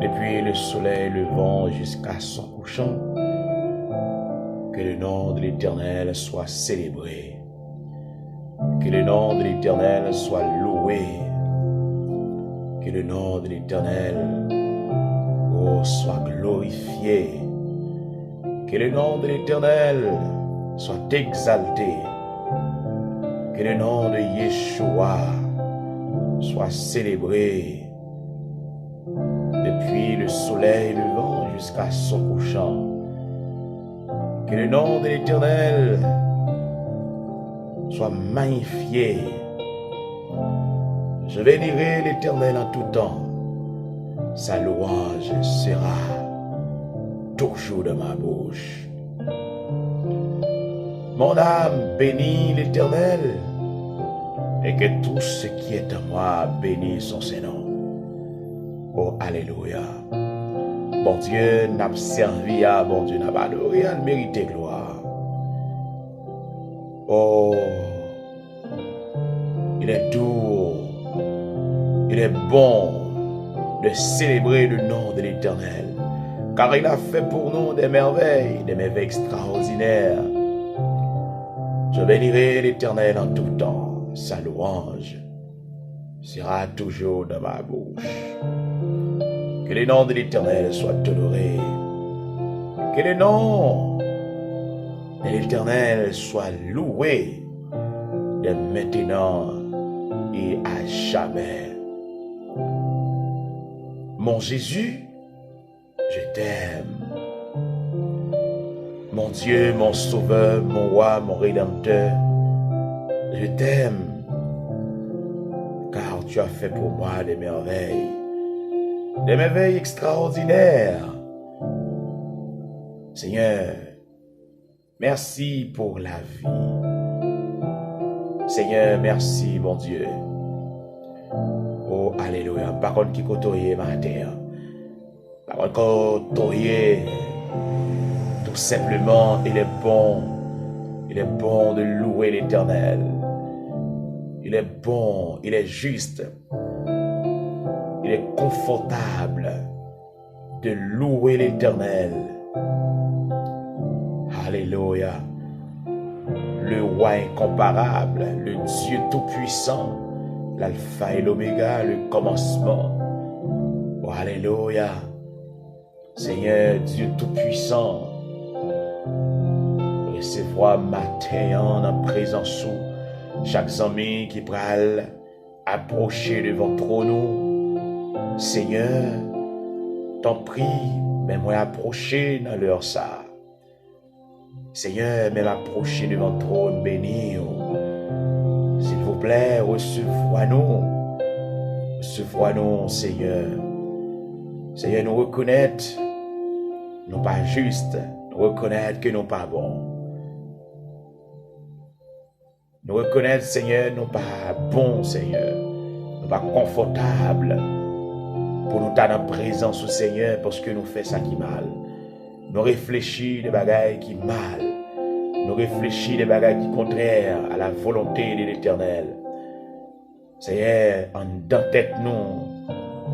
depuis le soleil levant jusqu'à son couchant. Que le nom de l'Éternel soit célébré. Que le nom de l'Éternel soit loué. Que le nom de l'Éternel soit glorifié. Que le nom de l'Éternel soit exalté. Que le nom de Yeshua soit célébré depuis le soleil levant jusqu'à son couchant. Que le nom de l'Éternel soit magnifié. Je bénirai l'Éternel en tout temps. Sa louange sera toujours dans ma bouche. Mon âme bénit l'Éternel, et que tout ce qui est en moi bénisse son Saint-Nom. Oh, alléluia. Bon Dieu n'a pas servi à bon Dieu n'a pas adoré à mériter gloire. Oh, il est doux, il est bon de célébrer le nom de l'Éternel, car il a fait pour nous des merveilles extraordinaires. Je bénirai l'Éternel en tout temps. Sa louange sera toujours dans ma bouche. Que le nom de l'Éternel soit honoré. Que le nom de l'Éternel soit loué de maintenant et à jamais. Mon Jésus, je t'aime. Mon Dieu, mon Sauveur, mon Roi, mon Rédempteur, je t'aime, car tu as fait pour moi des merveilles extraordinaires. Seigneur, merci pour la vie. Seigneur, merci, mon Dieu. Oh, alléluia. Par contre, qui côtoie ma terre. Par contre, côtoie. Tout simplement, il est bon. Il est bon de louer l'Éternel. Il est bon, il est juste. Il est confortable de louer l'Éternel. Alléluia. Le roi incomparable, le Dieu tout-puissant, l'alpha et l'oméga, le commencement. Oh, alléluia. Seigneur Dieu tout-puissant, recevoir matin en présence sous chaque ami qui pral approcher devant trône. Seigneur, t'en prie, mais moi approcher dans l'heure ça. Seigneur, même approcher devant le trône béni. S'il vous plaît, recevez-nous. Recevez-nous, Seigneur. Seigneur, nous reconnaître, nous pas juste, nous reconnaître que nous pas bons. Nous reconnaître, Seigneur, nous pas bons, Seigneur. Nous pas confortables pour nous estar dans la présence du Seigneur parce que nous faisons ça qui mal. Nous réfléchissons des bagailles qui mal. Nous réfléchissons des bagailles qui contraires à la volonté de l'Éternel. Seigneur, en dans tête nous,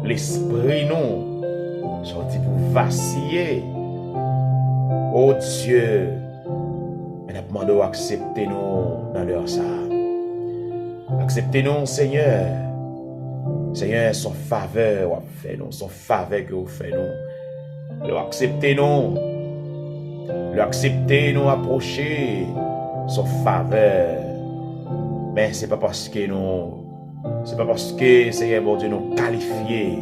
l'esprit nous, sorti pour vaciller. Oh Dieu, mais nous demandons d'accepter nous dans leur ça. Acceptez-nous, Seigneur. Seigneur, son faveur, fait nous, son faveur que vous faites nous. Le acceptez-nous. Le acceptez-nous, approcher son faveur. Mais c'est pas parce que Seigneur, bon Dieu, nous qualifiés.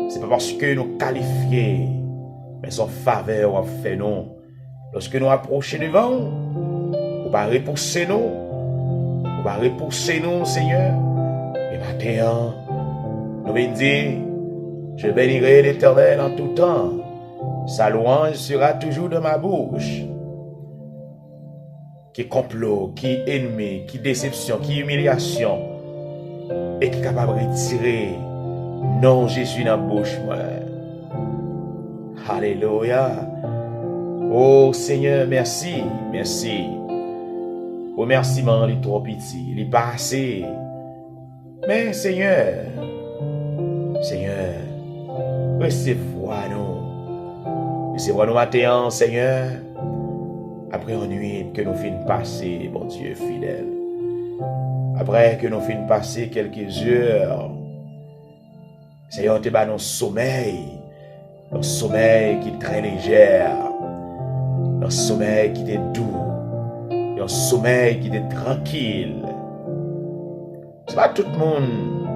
C'est pas parce que nous qualifiés. Mais son faveur a fait nous. Lorsque nous approchons devant, vous va repousser nous. Vous va repousser nous, Seigneur. Et maintenant, nous venons dire, je bénirai l'Éternel en tout temps. Sa louange sera toujours dans ma bouche. Qui complot, qui ennemi, qui déception, qui humiliation. Et qui est capable de retirer non Jésus dans la bouche, moi. Alléluia. Oh Seigneur, merci, merci. Remerciement, il est trop petit, il est pas assez. Mais Seigneur, recevoir nous matin, Seigneur, après une nuit que nous finissons passer, bon Dieu fidèle. Après que nous finissons passer quelques heures, Seigneur, tu as un sommeil qui est très léger, un sommeil qui est doux, un sommeil qui est tranquille. Ce n'est pas tout le monde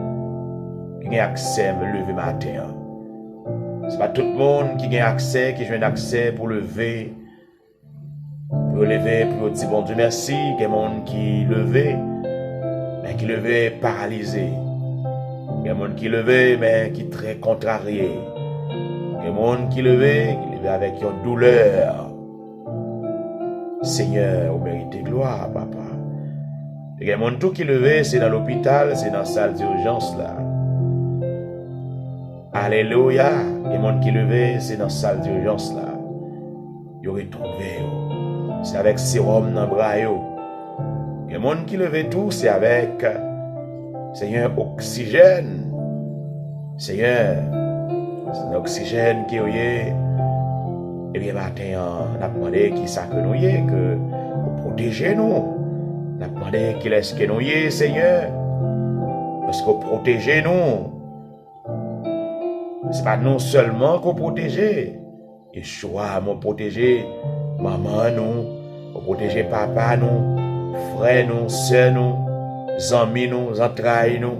qui a accès à me lever matin. Ce n'est pas tout le monde qui a accès, qui a un accès pour lever, pour dire bon Dieu merci. Il y a des gens qui levé, mais qui levé paralysé. Il y a des gens qui levé, mais qui très contrarié. Il y a des gens qui levé avec une douleur. Seigneur, vous méritez gloire, papa. Il y a des gens qui levé, c'est dans l'hôpital, c'est dans la salle d'urgence là. Alléluia. Il y a des gens qui levé, c'est dans la salle d'urgence là. Ils ont retrouvé. C'est avec sérum dans le bras. Il y a des gens qui levé tout, c'est avec Seigneur oxygène. Seigneur, c'est l'oxygène qui est. Et bien, matin, on a demandé qui ça que nous y est, que vous protégez nous. On a demandé qui est-ce que nous y est, Seigneur. Parce que vous protégez nous. Ce n'est pas nous seulement qu'on protège. Yeshua m'a protégé maman nous, vous protégez papa nous, frère nous, soeur nous, amis nous, entrailles nous,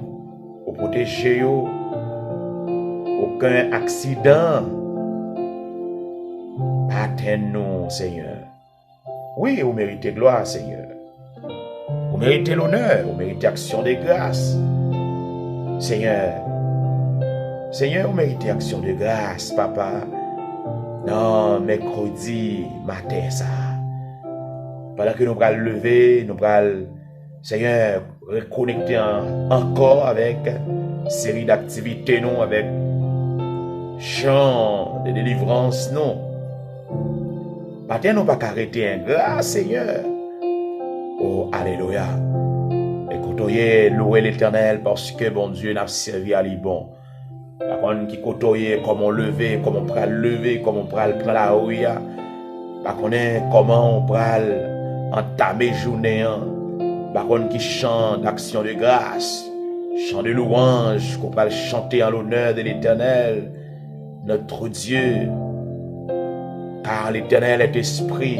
vous protégez nous. Aucun accident atteint nous, Seigneur. Oui, vous méritez gloire, Seigneur. Vous méritez l'honneur, vous méritez action de grâce. Seigneur, vous méritez action de grâce, papa. Non, mercredi matin, ça. Pendant que nous allons lever, nous allons, Seigneur, reconnecter encore avec une série d'activités, nous, avec chant de délivrance, non. Matin, nous ne pouvons pas arrêter un grâce, Seigneur. Oh, alléluia. Écoutez, louez l'Éternel parce que, bon Dieu, n'a servi à lui bon. La personne qui côtoie, comment lever, comment on peut lever, comment on peut prendre la rue. La connaît comment on peut entamer journée. La personne qui chante d'action de grâce, chant de louange, qu'on peut chanter en l'honneur de l'Éternel, notre Dieu. Car l'Éternel est esprit.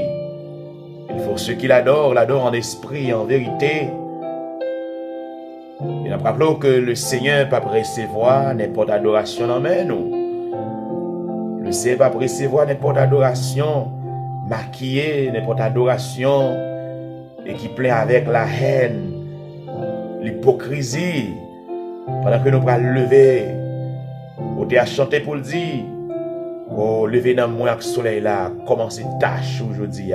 Il faut ceux qui l'adorent en esprit et en vérité. Et nous rappelons que le Seigneur ne peut pas recevoir n'importe adoration dans nous. Le Seigneur ne peut pas recevoir n'importe adoration maquillée, n'importe adoration et qui plaît avec la haine, l'hypocrisie. Pendant que nous allons lever, on t'a chanté pour le dire, oh, lever dans moi avec le soleil là, commencer tâche aujourd'hui.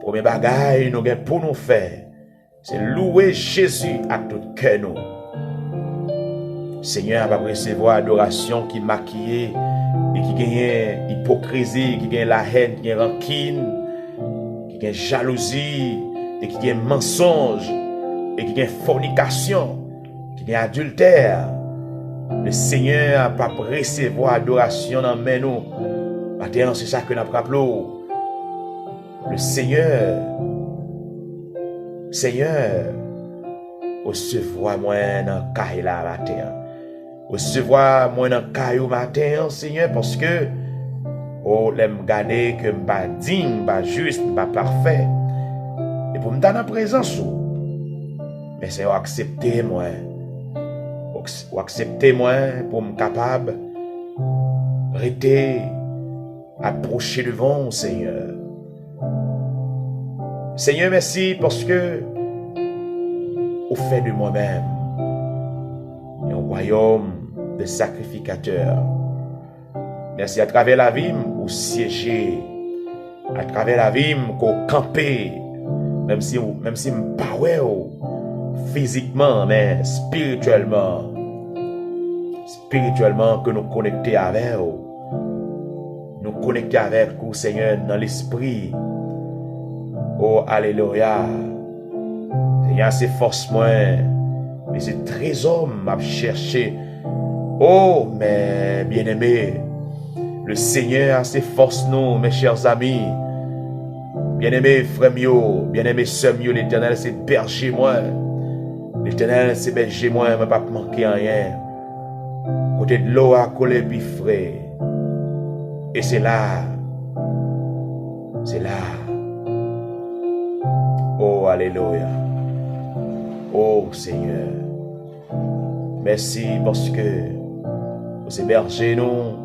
Premier bagaille, nous avons pour nous faire. C'est louer Jésus à tout cœur nous. Seigneur va recevoir adoration qui maquillée et qui gagne hypocrisie, qui gagne la haine, qui gagne rancune, qui gagne jalousie, et qui gagne mensonge, et qui gagne fornication, qui gagne adultère. Le Seigneur va pas recevoir adoration dans nous. Maintenant, c'est ça que nous rappelons. Le Seigneur, recevoir moi dans le caille là matin. Recevoir moi dans le caille matin, Seigneur, parce que oh, l'aime garder que m'pas digne, m'pas juste, m'pas parfait. Et pour me donner en présence, mais c'est accepter moi. Ou accepter moi pour me capable rester approcher devant, Seigneur. Seigneur, merci parce que au fait de moi-même un royaume de sacrificateurs. Merci à travers la vie où siéger, à travers la vie qu'on camper, même si me pas physiquement, mais spirituellement que nous connecter avec vous, nous connecter avec vous, Seigneur, dans l'esprit. Oh, alléluia. Seigneur, c'est force moins, mais c'est trésor m'a cherché Oh, mes bien-aimés, le Seigneur a ses forces, nous, mes chers amis. Bien-aimés frères mio, bien-aimés sœurs mio, l'Éternel c'est berger moi. L'Éternel c'est berger moi, je ne vais pas manquer rien. Côté de l'eau à coller puis frais. Et c'est là. Oh, alléluia. Oh, Seigneur. Merci parce que vous hébergez nous.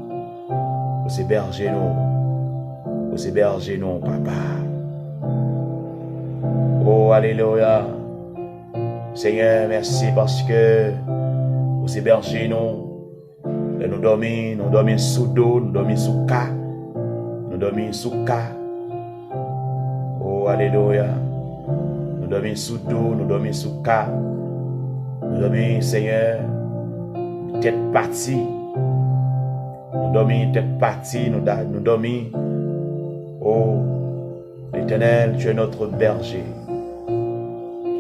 Vous hébergez nous. Vous hébergez nous, papa. Oh, alléluia. Seigneur, merci parce que vous hébergez nous. Et nous dormons sous dos, nous dormons sous cas. Nous dormons sous cas. Oh, alléluia. Nous dormons sous dos, nous dormons sous cas. Nous dormons, Seigneur, tête partie. Nous dormons tête partie, nous dormons. Oh, l'Éternel, tu es notre berger.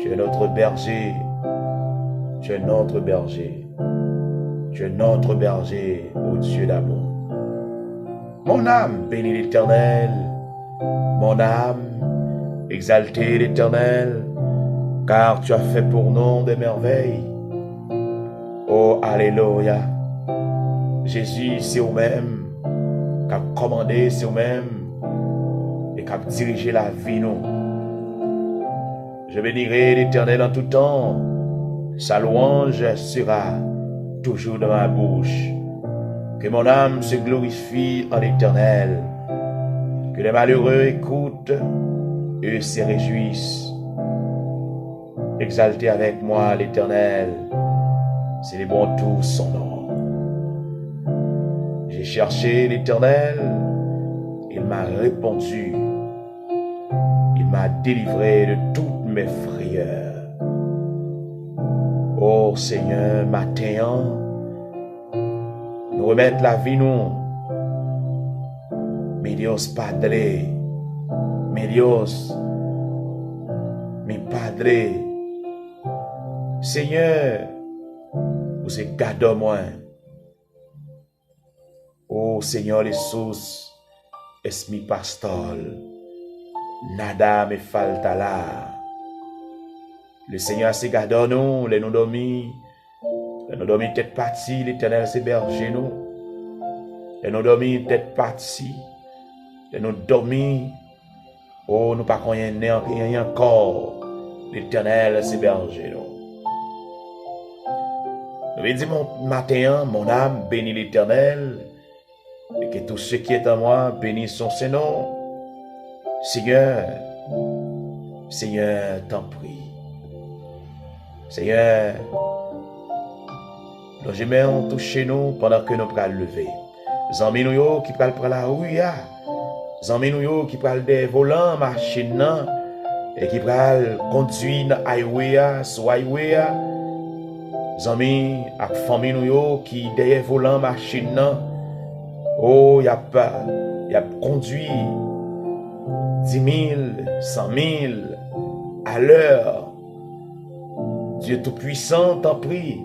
Tu es notre berger. Tu es notre berger. Tu es notre berger, ô Dieu d'amour. Mon âme bénit l'Éternel. Mon âme exaltez l'Éternel, car tu as fait pour nous des merveilles. Oh, alléluia. Jésus, c'est vous-même qui a commandé, c'est vous-même et qui a dirigé la vie, nous. Je bénirai l'Éternel en tout temps. Sa louange sera toujours dans ma bouche. Que mon âme se glorifie en l'Éternel. Que les malheureux écoutent et se réjouissent. Exaltez avec moi l'Éternel. C'est les bons tous son nom. J'ai cherché l'Éternel. Il m'a répondu. Il m'a délivré de toutes mes frayeurs. Oh Seigneur, matin, nous remettons la vie, nous. Mi Dios Padre, mi Dios, mi Padre, Seigneur, vous êtes gardé moi. Oh Seigneur Jesus, es mi pastor, nada me falta là. Le Seigneur s'est gardé nous, les nous dormis tête partie, l'Éternel s'est berger nous. Les nous dormis tête partie, les nous dormis, oh nous pas connaître rien encore, l'Éternel s'est berger nous. Nous dit mon matin, mon âme bénit l'Éternel, et que tout ce qui est en moi bénisse son Seigneur. Seigneur, t'en prie. Seigneur, nous j'aimerais toucher nous pendant que nous prenons lever. Zami nous qui parlent pour la rue, zami nous qui parlent des volants, machines, et qui parlent conduire dans highway, sur highway. Zami ak famille nous qui derrière volant, machine, oh, y a conduit 10 000, 100 000 à l'heure. Dieu Tout-Puissant t'en prie.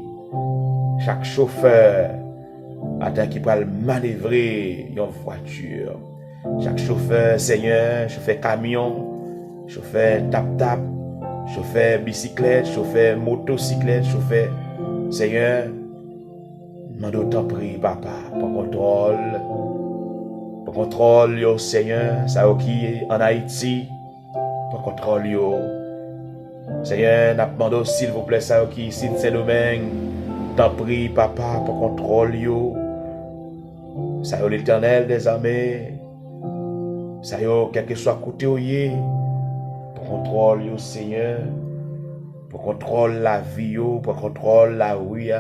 Chaque chauffeur attend qu'il peut manœuvrer une voiture. Chaque chauffeur, Seigneur, chauffeur camion, chauffeur tap-tap, chauffeur bicyclette, chauffeur motocyclette, chauffeur, Seigneur, demande t'en prie, papa, pour contrôle, yo, Seigneur, ça qui en Haïti, pour contrôle, yo. Seigneur, n'a demandé s'il vous plaît, ça qui ici de Saint-Domingue, t'en prie, papa, pour contrôle, yo. Ça y est l'Éternel des armées, ça y est, quel que soit côté où y est, pour contrôle, yo, Seigneur, pour contrôle la vie, yo, pour contrôle la rue,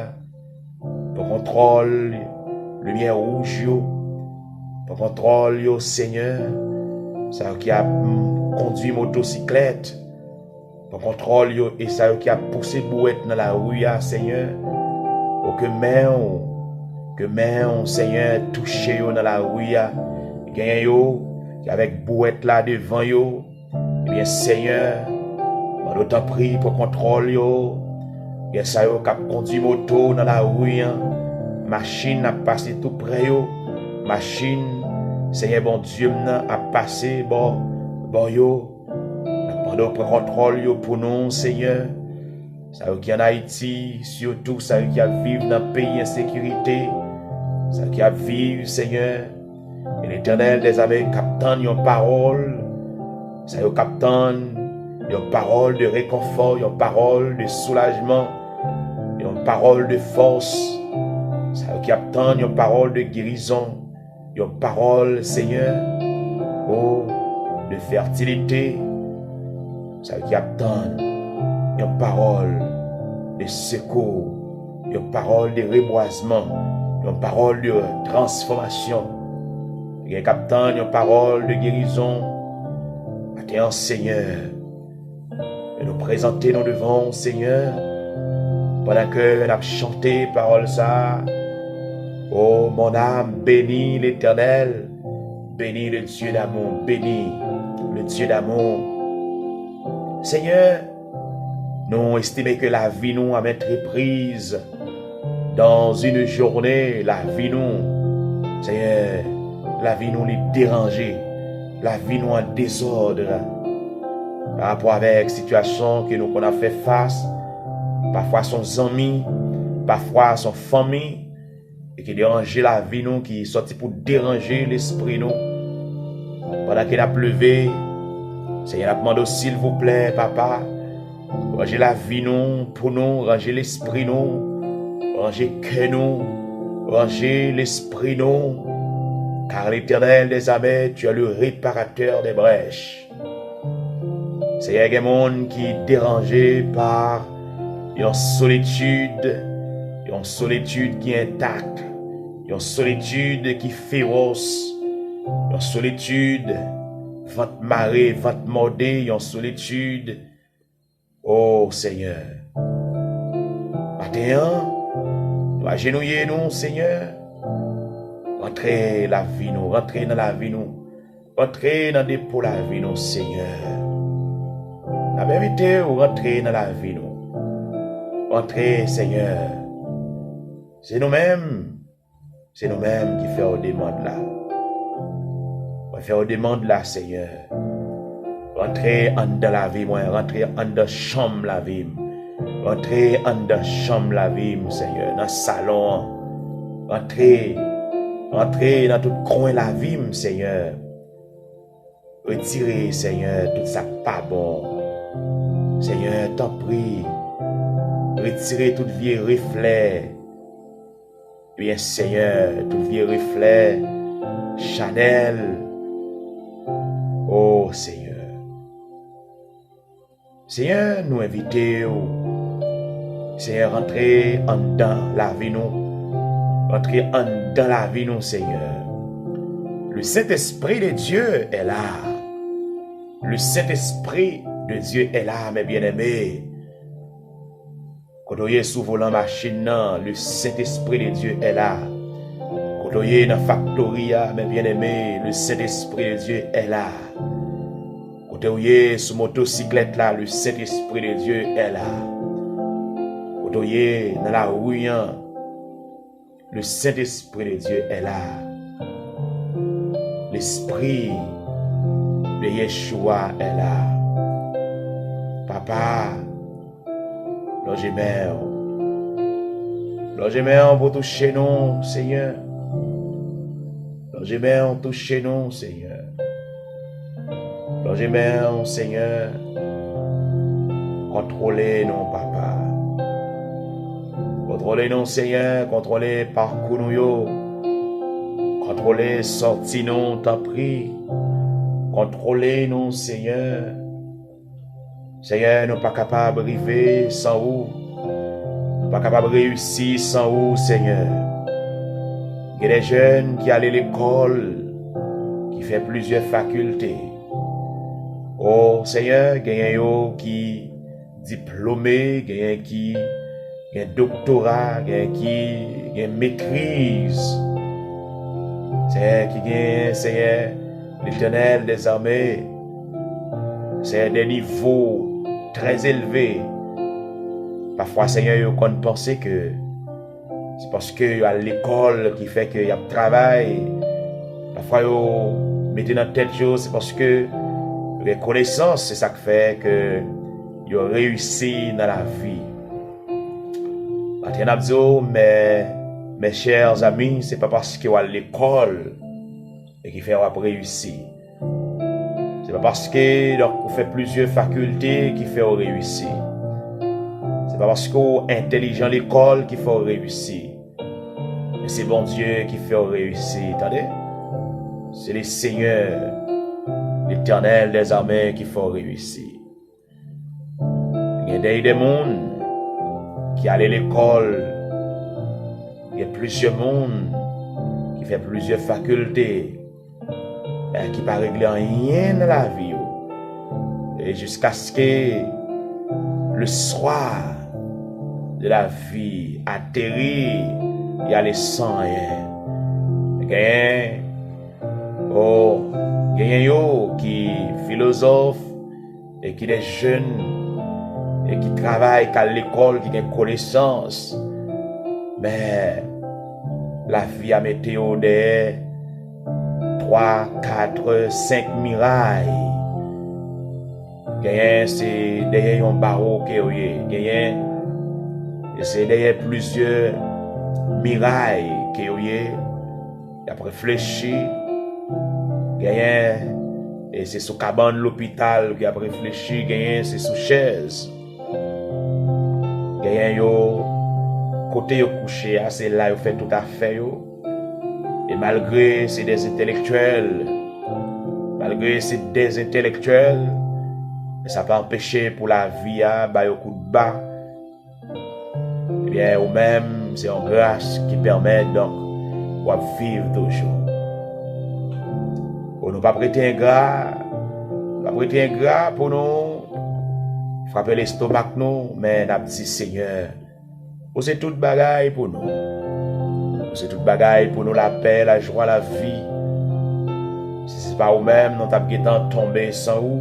pour contrôle lumière rouge, yo, pour contrôle, yo, Seigneur, ça qui a conduit motocyclette, pour contrôle, yo, et ça qui a poussé bouette dans la rue, Seigneur, pour que main, Seigneur, touche yo dans la rue, gagne yo, avec bouette là devant yo, eh bien, Seigneur, on t'en prie pour contrôle yo, bien ça yo qui a conduit moto dans la rue, machine a passé tout près yo, machine, Seigneur bon Dieu, a passé bon yo, pendant le contrôle yo pour nous, Seigneur. Ça qui en Haïti, surtout ça qui a vivre dans le pays insécurité, ça qui a vivre, Seigneur. Et l'Éternel des armées captant une parole, ça y captant une parole de réconfort, une parole de soulagement, une parole de force, ça y captant une parole de guérison, une parole, Seigneur, oh, de fertilité, ça y captant une parole de secours, une parole de reboisement, une parole de transformation, une captant une parole de guérison. Maintenant, Seigneur, et nous présenter nous devant, Seigneur, pendant que nous avons chanté parole ça. Oh, mon âme, bénis l'Éternel, bénis le Dieu d'amour, bénis le Dieu d'amour. Seigneur, nous estimons que la vie nous a mettre prise dans une journée, la vie nous, Seigneur, la vie nous est dérangée, la vie nous en désordre par rapport avec la situation que nous qu'on a fait face, parfois son amis, parfois son famille, et qui dérange la vie nous, qui est sorti pour déranger l'esprit nous. Pendant qu'il a pleuvé, Seigneur, a demandé s'il vous plaît, papa, ranger la vie nous, pour nous, ranger l'esprit nous, ranger que nous, ranger l'esprit nous, car l'Éternel des armées, tu es le réparateur des brèches. Seigneur, il y a des gens qui sont dérangés par une solitude qui est intacte, une solitude qui est féroce, une solitude va te marrer, va te morder, une solitude. Oh Seigneur, maintenant, nous agenouiller nous, Seigneur, rentrez la vie nous, rentrez dans la vie nous, rentrez dans des pour la vie nous, Seigneur. La vérité, ou rentrez dans la vie nous, rentrez, Seigneur. C'est nous-mêmes qui faisons des demandes là. On fait des demandes là, Seigneur. Rentrez en dans la vie, moi, rentrez en dans chambre la vie. Rentrez en dans chambre la vie, Seigneur, dans le salon. Rentrez dans tout coin la vie, Seigneur. Retirez, Seigneur, tout ça pas bon. Seigneur, t'en prie. Retirez tout vieux reflet. Bien, Seigneur, tout vieux reflet. Chanel. Oh, Seigneur. Seigneur, nous invitons. Seigneur, rentrez en dans la vie nous. Rentrez en dans la vie nous, Seigneur. Le Saint-Esprit de Dieu est là. Le Saint-Esprit de Dieu est là, mes bien-aimés. Quand vous êtes sous volant machine, le Saint-Esprit de Dieu est là. Quand vous êtes dans la factoria, mes bien-aimés, le Saint-Esprit de Dieu est là. Quand vous êtes sur motocyclette là, le Saint-Esprit de Dieu est là. Quand vous êtes dans la rue, le Saint-Esprit de Dieu est là. L'Esprit de Yeshua est là. Papa, logez-moi pour toucher nous, Seigneur. Logez-moi pour toucher nous, Seigneur. Logez-moi, Seigneur. Contrôlez-nous, Papa. Contrôlez-nous, Seigneur. Contrôlez parcours nous. Contrôlez sorti nous, t'en prie. Contrôlez-nous, Seigneur. Seigneur, nous ne sommes pas capables d'arriver sans vous. Nous ne sommes pas capables de réussir sans vous, Seigneur. Il y a des jeunes qui allaient à l'école, qui font plusieurs facultés. Oh, Seigneur, il y a des qui sont diplômés, il y a qui ont un doctorat, il y a qui ont une maîtrise. Seigneur, l'Éternel des armées, c'est des niveaux très élevés. Parfois, Seigneur, on pense que c'est parce que y a l'école qui fait qu'il y a travail. Parfois, vous mettez dans la tête, c'est parce que les connaissances, c'est ça qui fait que vous réussi dans la vie. Mais mes chers amis, c'est pas parce que vous à l'école et qui fait vous réussir. C'est pas parce que vous faites plusieurs facultés qui fait vous réussir. C'est pas parce que vous êtes intelligent à l'école qui fait vous réussir. Mais c'est bon Dieu qui fait vous réussir. Attendez? C'est le Seigneur, l'Éternel des armées qui fait réussir. Il y a des mondes qui allaient à l'école. Il y a plusieurs mondes qui font plusieurs facultés. Et qui ne pas régler rien dans la vie. Et jusqu'à ce que le soir de la vie atterrit, il y a les sans rien. Il y a yo qui philosophe et qui est jeune et qui travaille à l'école, qui a des connaissances. Mais la vie a météo des 3, 4, 5 mirailles. C'est derrière un barreau qui est. C'est derrière plusieurs mirailles qui est. Il a réfléchi. Et c'est sous cabane l'hôpital qui a réfléchi. C'est sous chaise. Côté yo couché, c'est là yo fait tout à fait yo. Et malgré c'est des intellectuels, ça peut empêcher pour la vie à bah au coup de bas. Eh bien, ou même c'est en grâce qui permet donc de vivre toujours. Pour nous pas prêter ingrat, pour nous frapper l'estomac nous, mais n'a dit Seigneur, c'est toute bagaille pour nous. C'est toute bagaille pour nous la paix, la joie, la vie. Si c'est pas nous-mêmes, nous t'avons tombé sans où,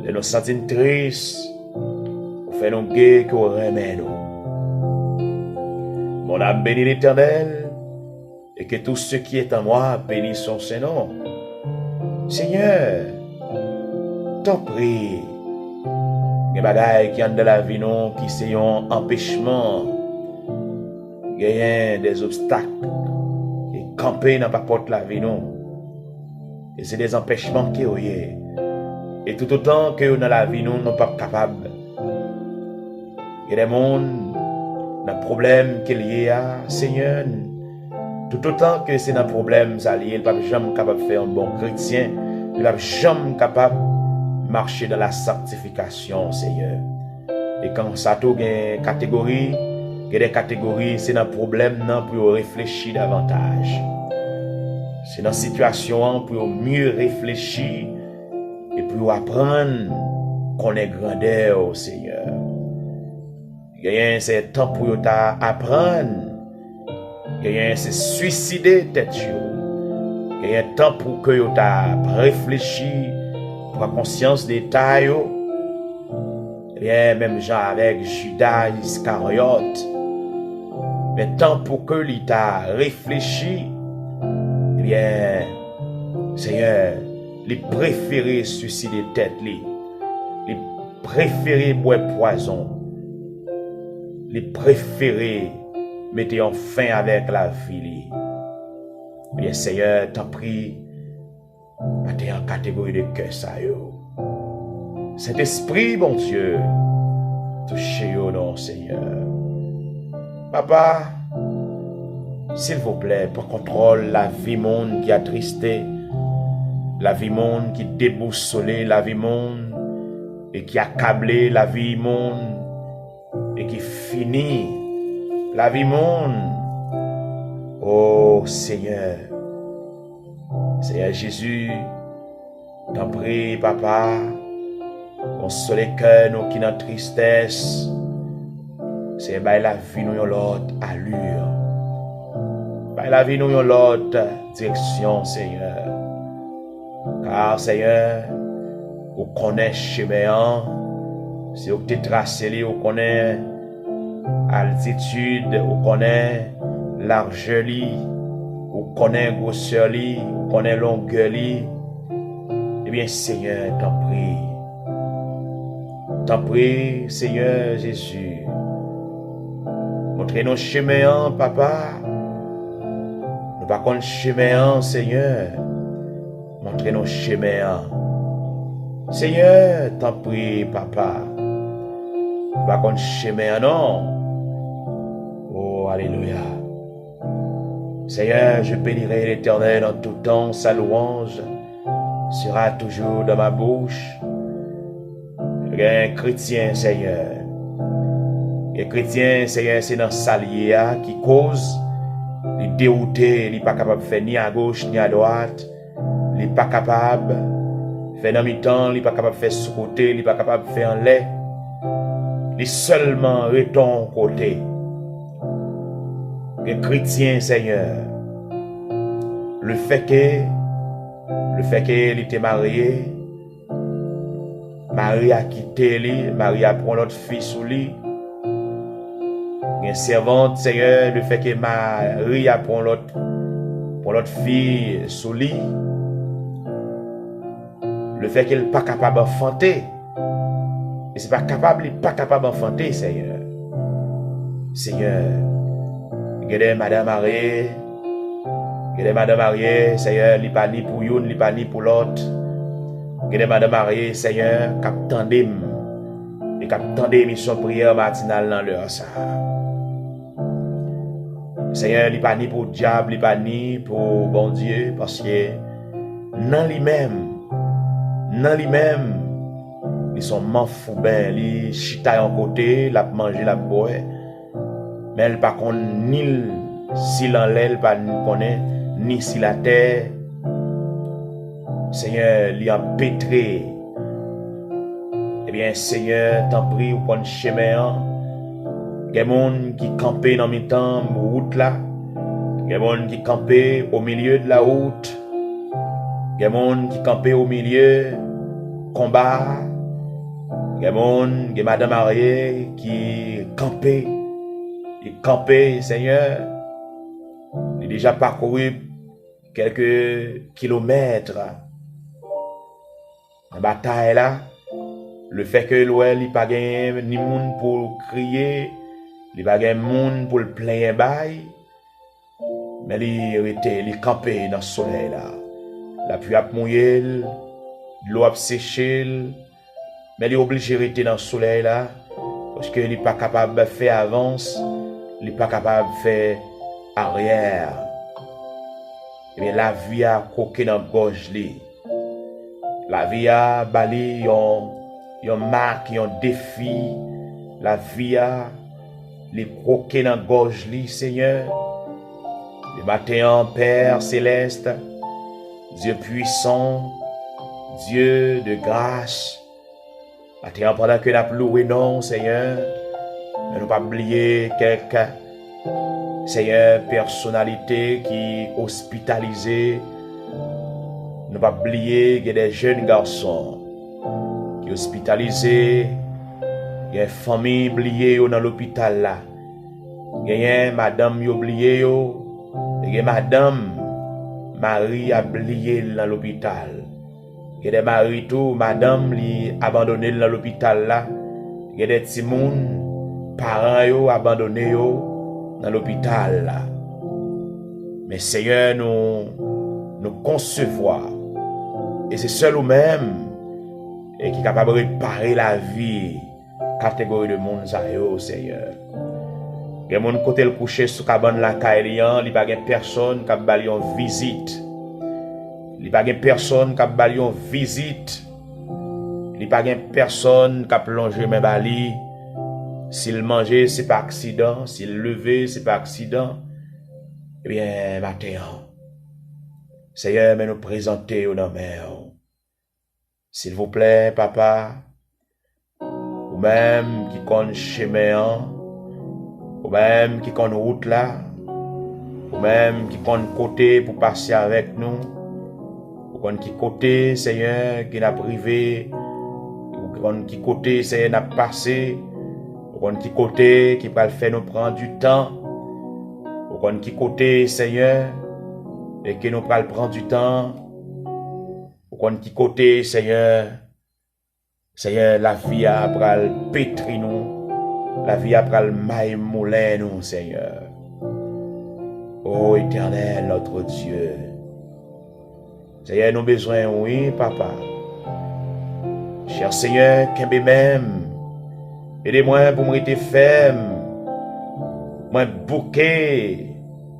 et nous sentons tristes, nous faisons gué qu'on remet nous. Mon âme bénit l'Éternel, et que tout ce qui est en moi bénisse son Saint-Nom. Seigneur, t'en prie, les bagailles qui ont de la vie, non, qui sont un empêchement. Il y a des obstacles et camper dans la porte la vie non. Et c'est des empêchements qui ont. Et tout autant que dans la vie nous ne sommes pas capables. Il y a des mondes, des problèmes qu'il y a, Seigneur. Tout autant que c'est un problème, ça lié, il n'est pas jamais capable de faire un bon chrétien. Il n'est pas jamais capable de marcher dans la sanctification, Seigneur. Et quand ça a une catégorie, il y a des catégories, c'est un problème pour réfléchir davantage. C'est une situation pour mieux réfléchir et pour apprendre qu'on est grandeur au Seigneur. Il y a un temps pour apprendre. Il y a un suicider tête. Il y a un temps pour que tu réfléchi, pour la conscience des détails. Il y a même gens avec Judas Iscariote. Mais tant pour que l'État réfléchit, eh bien, Seigneur, les préférés suicider tête, les préférés boire poison, les préférés mettre en fin avec la vie. Eh bien, Seigneur, t'en prie, mettez en catégorie de cœur ça yo. Saint-Esprit, bon Dieu, touchez au nom, Seigneur. Papa, s'il vous plaît, pour contrôle la vie monde qui a attristé, la vie monde qui déboussolé, la vie monde et qui a accablé, la vie monde et qui finit, la vie monde. Oh Seigneur, Seigneur Jésus, t'en prie, Papa, console les cœurs nous qui dans tristesse. C'est by la vie nous yon l'autre allure. By la vie nous yon l'autre direction, Seigneur. Car, Seigneur, vous connaissez chemin, si vous te tracé, vous connaissez altitude, ou connaît largeur, ou connaît grosseur, ou connaît longueur. Eh bien, Seigneur, t'en prie, Seigneur Jésus. Montrez nos chemins, papa. Nous pas qu'on chemin, Seigneur. Montrez nos chemins. Seigneur, t'en prie, papa. Nous pas qu'on chemin, non. Oh, alléluia. Seigneur, je bénirai l'Éternel en tout temps. Sa louange sera toujours dans ma bouche. Un chrétien, Seigneur. Et chrétien, Seigneur, c'est dans salier qui cause, il dérouté, il n'est pas capable de faire ni à gauche ni à droite, il n'est pas capable de faire dans mi-temps, il n'est pas capable de faire sous côté, il n'est pas capable de faire en lait, il est seulement reton côté. Et chrétien, Seigneur, le fait qu'il était marié, Marie a quitté lui, Marie a pris l'autre fille sous lui. Une servante, Seigneur, le fait que Marie a pris l'autre fille sous lui. Le fait qu'elle n'est pas capable d'enfanter. Et c'est pas capable d'enfanter, Seigneur. Seigneur, regardez Madame Marie. Regardez Madame Marie, Seigneur, il n'est pas ni pour une, il n'est pas ni pour l'autre. Regardez Madame Marie, Seigneur, cap tandem. Et cap tandem mission prière matinale dans l'heure ça. Seigneur, il n'est pas ni pour le diable, il n'est pas ni pour bon Dieu, parce que dans lui-même, ils sont manfou ben, ils chita en côté, la manger, la boire. Mais elle par contre, ni si l'enlève, pas connaît, ni si la terre. Seigneur, il a pétré. Eh bien, Seigneur, t'en prie, ou prendre chemin. Il y a des gens qui campent dans mes temps, route là. Il y a des gens qui campent au milieu de la route. Il y a des gens qui campent au milieu combat. Il y a des gens, il y a Madame Mariée qui campait. Il campait, Seigneur. Il a déjà parcouru quelques kilomètres. En bataille là, le fait que l'ouel il pas gain ni monde pour crier, il pas gain monde pour le plaindre bail, mais il campé dans le soleil là. La pluie a mouillé, l'eau a séché, mais il est obligé de rester dans le soleil là parce qu'il n'est pas capable de faire avance, il n'est pas capable de faire arrière. Et bien la vie a coqué dans la gorge li. La vie a bali yon marque, yon défi. La vie a les croquer dans la gorge li, Seigneur. Le matin, Père céleste, Dieu puissant, Dieu de grâce. Matin, pendant que nous avons loué, non, Seigneur, mais nous pas oublier quelques, Seigneur, personnalités qui hospitalisées. Ne pas oublier qu'il y a des jeunes garçons qui sont hospitalisés, il y a une famille oubliée dans l'hôpital là, il y a une madame oubliée, il y a madame Marie oubliée dans l'hôpital, il y a des maris tout, madame li abandonné dans l'hôpital là, il y a des petits moun, parents abandonnés dans l'hôpital là. Mais Seigneur, nous concevoir. Et c'est seul ou même et qui est capable de réparer la vie catégorie de monde Seigneur. Il y a des gens côté le coucher sous cabane la caïlian, il n'y a pas personne qui a bali en visite. Il n'y a pas personne qui a bali en visite. Il n'y a pas personne qui a plongé mes bali. S'il mangeait, c'est pas accident. S'il levait, c'est pas accident. Eh bien, maintenant, Seigneur, mais nous présenter au nom. S'il vous plaît, papa, ou même qui connaît chemin, ou même qui connaît route là, ou même qui connaît côté pour passer avec nous, ou connaît qui côté, Seigneur, qui n'a privé, ou connaît qui côté, Seigneur, n'a passé, ou qu'on qui côté qui va le faire nous prendre du temps. Qu'on qui côté, Seigneur, et que nous va prendre du temps. Qu'on qui côté, Seigneur, la vie a pral pétri nous. La vie a pral maille moulin nous, Seigneur. Ô Éternel, notre Dieu. Seigneur, nous besoin, oui, Papa. Cher Seigneur, qu'aimez même. Aidez-moi pour me rester ferme. Moi bouqué.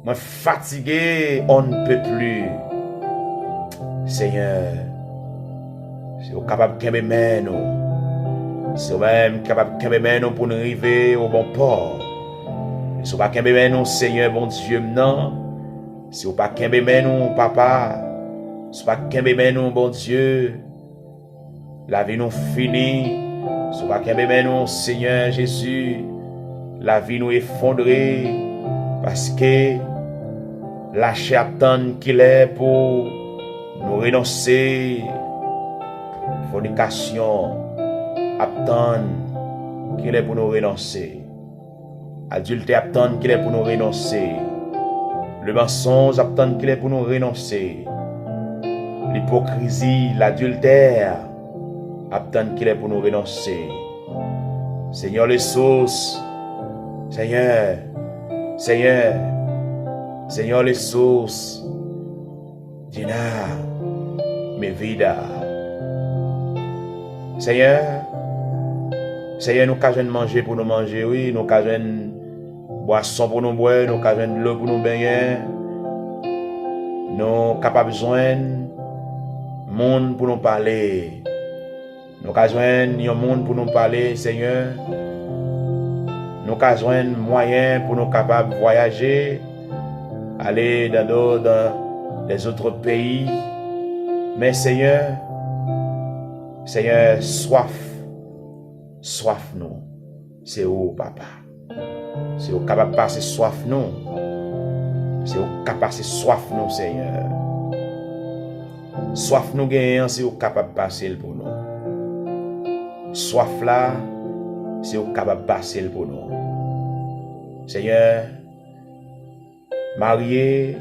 Moi fatigué. On ne peut plus. Seigneur, si vous êtes capable de m'aimer, nous. Si vous êtes capable de m'aimer, nous pour nous arriver au bon port. Si vous n'êtes pas capable de nous, Seigneur, bon Dieu, non. Si vous n'êtes pas capable de nous, Papa. Si vous n'êtes pas capable de nous, bon Dieu. La vie nous finit. Si vous n'êtes pas capable de nous, Seigneur Jésus. La vie nous effondrée. Parce que la chair attend qu'il est pour nous renoncer. Fornication attend qu'il est pour nous renoncer. Adultère attend qu'il est pour nous renoncer. Le mensonge attend qu'il est pour nous renoncer. L'hypocrisie, l'adultère attend qu'il est pour nous renoncer. Seigneur les sources, Seigneur les sources, Dina, mes vida. Seigneur, nous avons manger pour nous manger, oui, nous avons boisson pour nous boire, nous avons l'eau pour nous baigner, nous avons capable besoin monde pour nous parler, nous avons besoin un monde pour nous parler, Seigneur, nous avons besoin moyens pour nous capables voyager, aller dans les autres pays, mais Seigneur, soif nous, c'est où, Papa? C'est où capable de passer soif nous? C'est où capable de passer soif nous, Seigneur? Soif nous gagnons, c'est où capable de passer pour nous. Soif là, c'est où capable de passer pour nous. Seigneur, marié,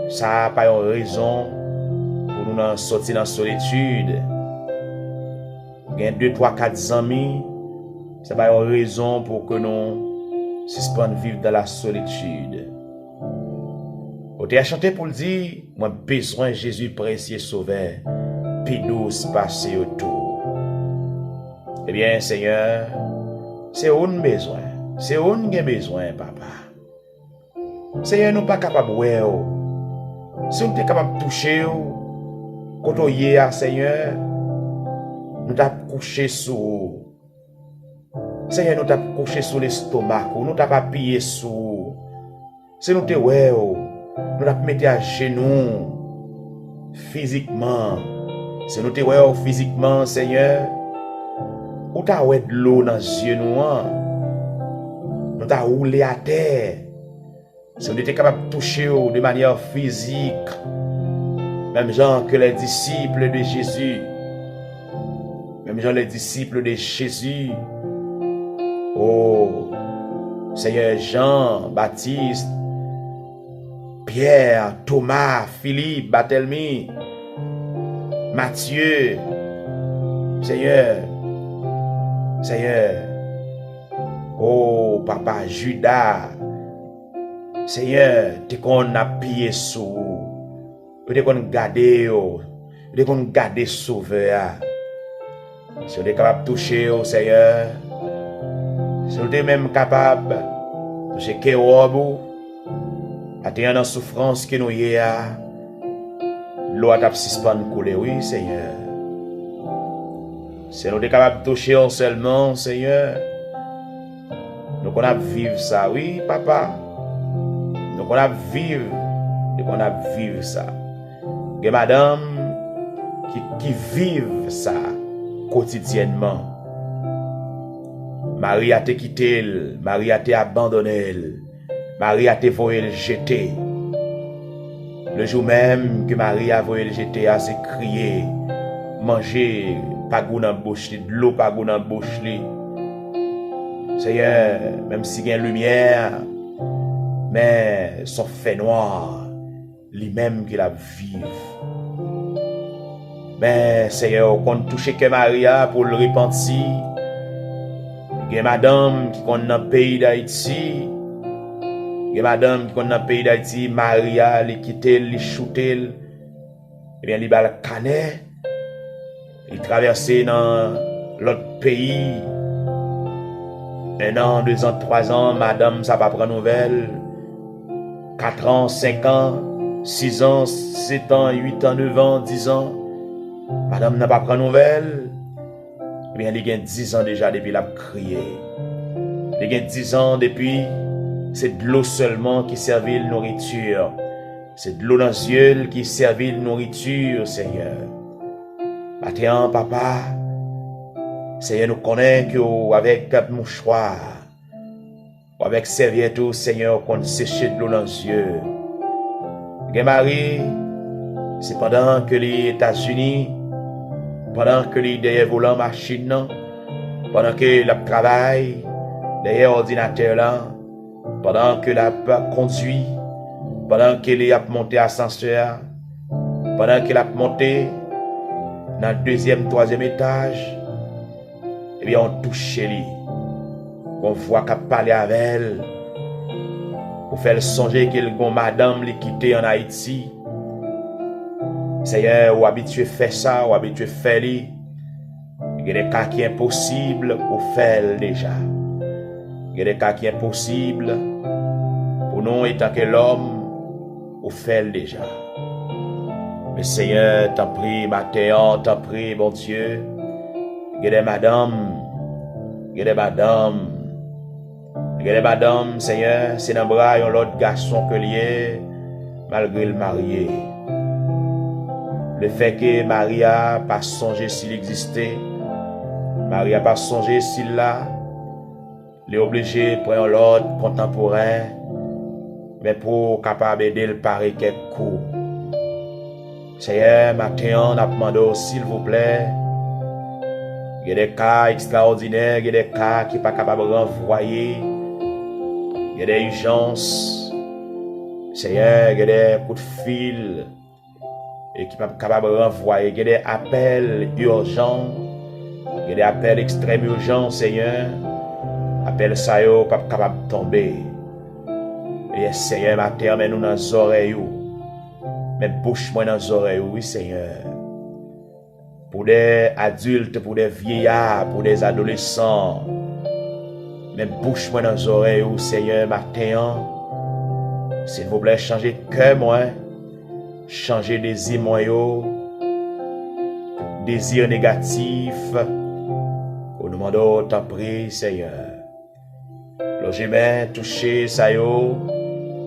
ça n'a pas une raison pour nous sortir dans la solitude. Il y a 2, 3, 4 amis, ça n'a pas une raison pour que nous suspendions vivre dans la solitude. On t'a chanté pour le dire, moi besoin de Jésus précieux sauveur, puis douce passer autour. Eh bien, Seigneur, c'est où nous besoin, c'est où nous avons besoin, Papa. Seigneur, nous ne sommes pas capables de voir. Si nous sommes capables de toucher, quand on y est, Seigneur, nous t'avons couché sur. Seigneur, nous t'avons couché sur l'estomac, nous t'avons appuyé sur. Si nous t'avons ouais, nous t'avons mis à genoux physiquement. Si nous t'avons physiquement, Seigneur, nous t'avons de l'eau dans les yeux, nous t'avons roulé à terre. Si nous étions capables de toucher de manière physique, même genre que les disciples de Jésus, même genre les disciples de Jésus, oh Seigneur Jean, Baptiste, Pierre, Thomas, Philippe, Barthélemy, Matthieu, Seigneur, oh Papa, Judas, Seigneur, t'es qu'on a pillé sous, peut-être qu'on garde, peut-être qu'on garde sauveur. Si on est capable de toucher au Seigneur, si on est même capable de toucher Kérob, à tenir dans la souffrance que nous y a, l'eau a suspendu couler, oui, Seigneur. Si on est capable de toucher seulement, Seigneur, nous qu'on a vivre ça, oui, Papa. Nous qu'on a vivre ça. Il y a madame qui vivent ça quotidiennement. Marie a été quitté, Marie a été abandonné, Marie a été volée le jeter. Le jour même que Marie a volé le jeter, elle s'est crié, manger, pas goût dans bouche, de l'eau pas goût dans bouche. Seigneur, même si il y a une lumière, mais son fait noir, lui-même qui la vive. Mais Seigneur, on touche que Maria pour le repentir. Il y a madame qui est dans le pays d'Haïti. Il y a madame qui est dans le pays d'Haïti. Maria, elle quitte, elle chute. Eh bien, elle va le canet. Elle traverse dans l'autre pays. 1 an, 2 ans, 3 ans, madame, ça va prendre nouvelle. 4 ans, 5 ans, 6 ans, 7 ans, 8 ans, 9 ans, 10 ans. Madame n'a pas pris nouvelle. Eh bien, il y a 10 ans déjà depuis la crié. Il y a 10 ans depuis, c'est de l'eau seulement qui servit de nourriture. C'est de l'eau dans les yeux qui servit de nourriture, Seigneur. Maintenant, papa, Seigneur, nous connaissons qu'avec mouchoir, ou avec serviette, Seigneur, qu'on sèche de l'eau dans les yeux. Et Marie, c'est pendant que les États-Unis, pendant que les derrière volant machine, pendant que la travail derrière ordinateur là, pendant que la conduit, pendant qu'elle a monté ascenseur, pendant qu'elle a monté dans le 2e, 3e étage, eh bien on touche lui, on voit qu'elle parle avec elle, pour faire songer qu'elle gon madame li quitté en Haïti. Seigneur, ou habitué faire ça, ou habitué faire li. Il y a des cas qui sont impossibles pour faire déjà. Il y a des cas qui sont impossibles pour nous, étant que l'homme, pour faire déjà. Mais Seigneur, t'en prie, matin, t'en prie, bon Dieu. Il y a des madames, il y a des madames, il y a des madames, Seigneur, c'est dans le bras, il y a l'autre garçon que lié, malgré le marié. Le fait que Maria n'a pas songé s'il existait, Maria n'a pas songé s'il l'a, il est obligé de prendre l'autre contemporain, mais pour capable d'aider le pari quelques coups. Seigneur, matin, on a demandé, s'il vous plaît, il y a des cas extraordinaires, il y a des cas qui ne sont pas capables de renvoyer, il y a des urgences, Seigneur, il y a des coups de fil, et qui ne sont pas capables de renvoyer, il y a des appels urgents, il y a des appels extrêmes urgents, Seigneur, appels ça, yo, pas capable de tomber. Et Seigneur, matin, mais nous dans les oreilles, mais bouche-moi dans les oreilles, oui, Seigneur. Pour des adultes, pour des vieillards, pour des adolescents. Mais bouche-moi dans les oreilles, Seigneur, matin. S'il vous plaît, changez de cœur, moi. Changez désir, moi, désir négatif. Au nom de t'en prie, Seigneur. Logement touché, ça yo.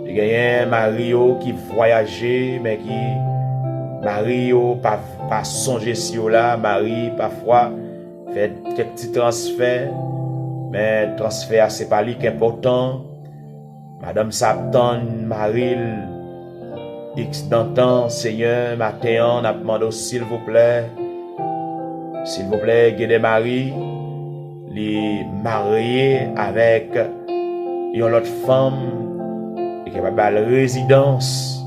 Il y a un mari qui voyageait, mais qui Marie pas songer si là, Marie parfois fait quelques petits transferts, mais transfert c'est pas lui qui est important. Madame Saptan, Marie X d'antan, Seigneur, matin, on a demandé s'il vous plaît, guidez Marie, les marier avec une autre femme qui est capable de résidence.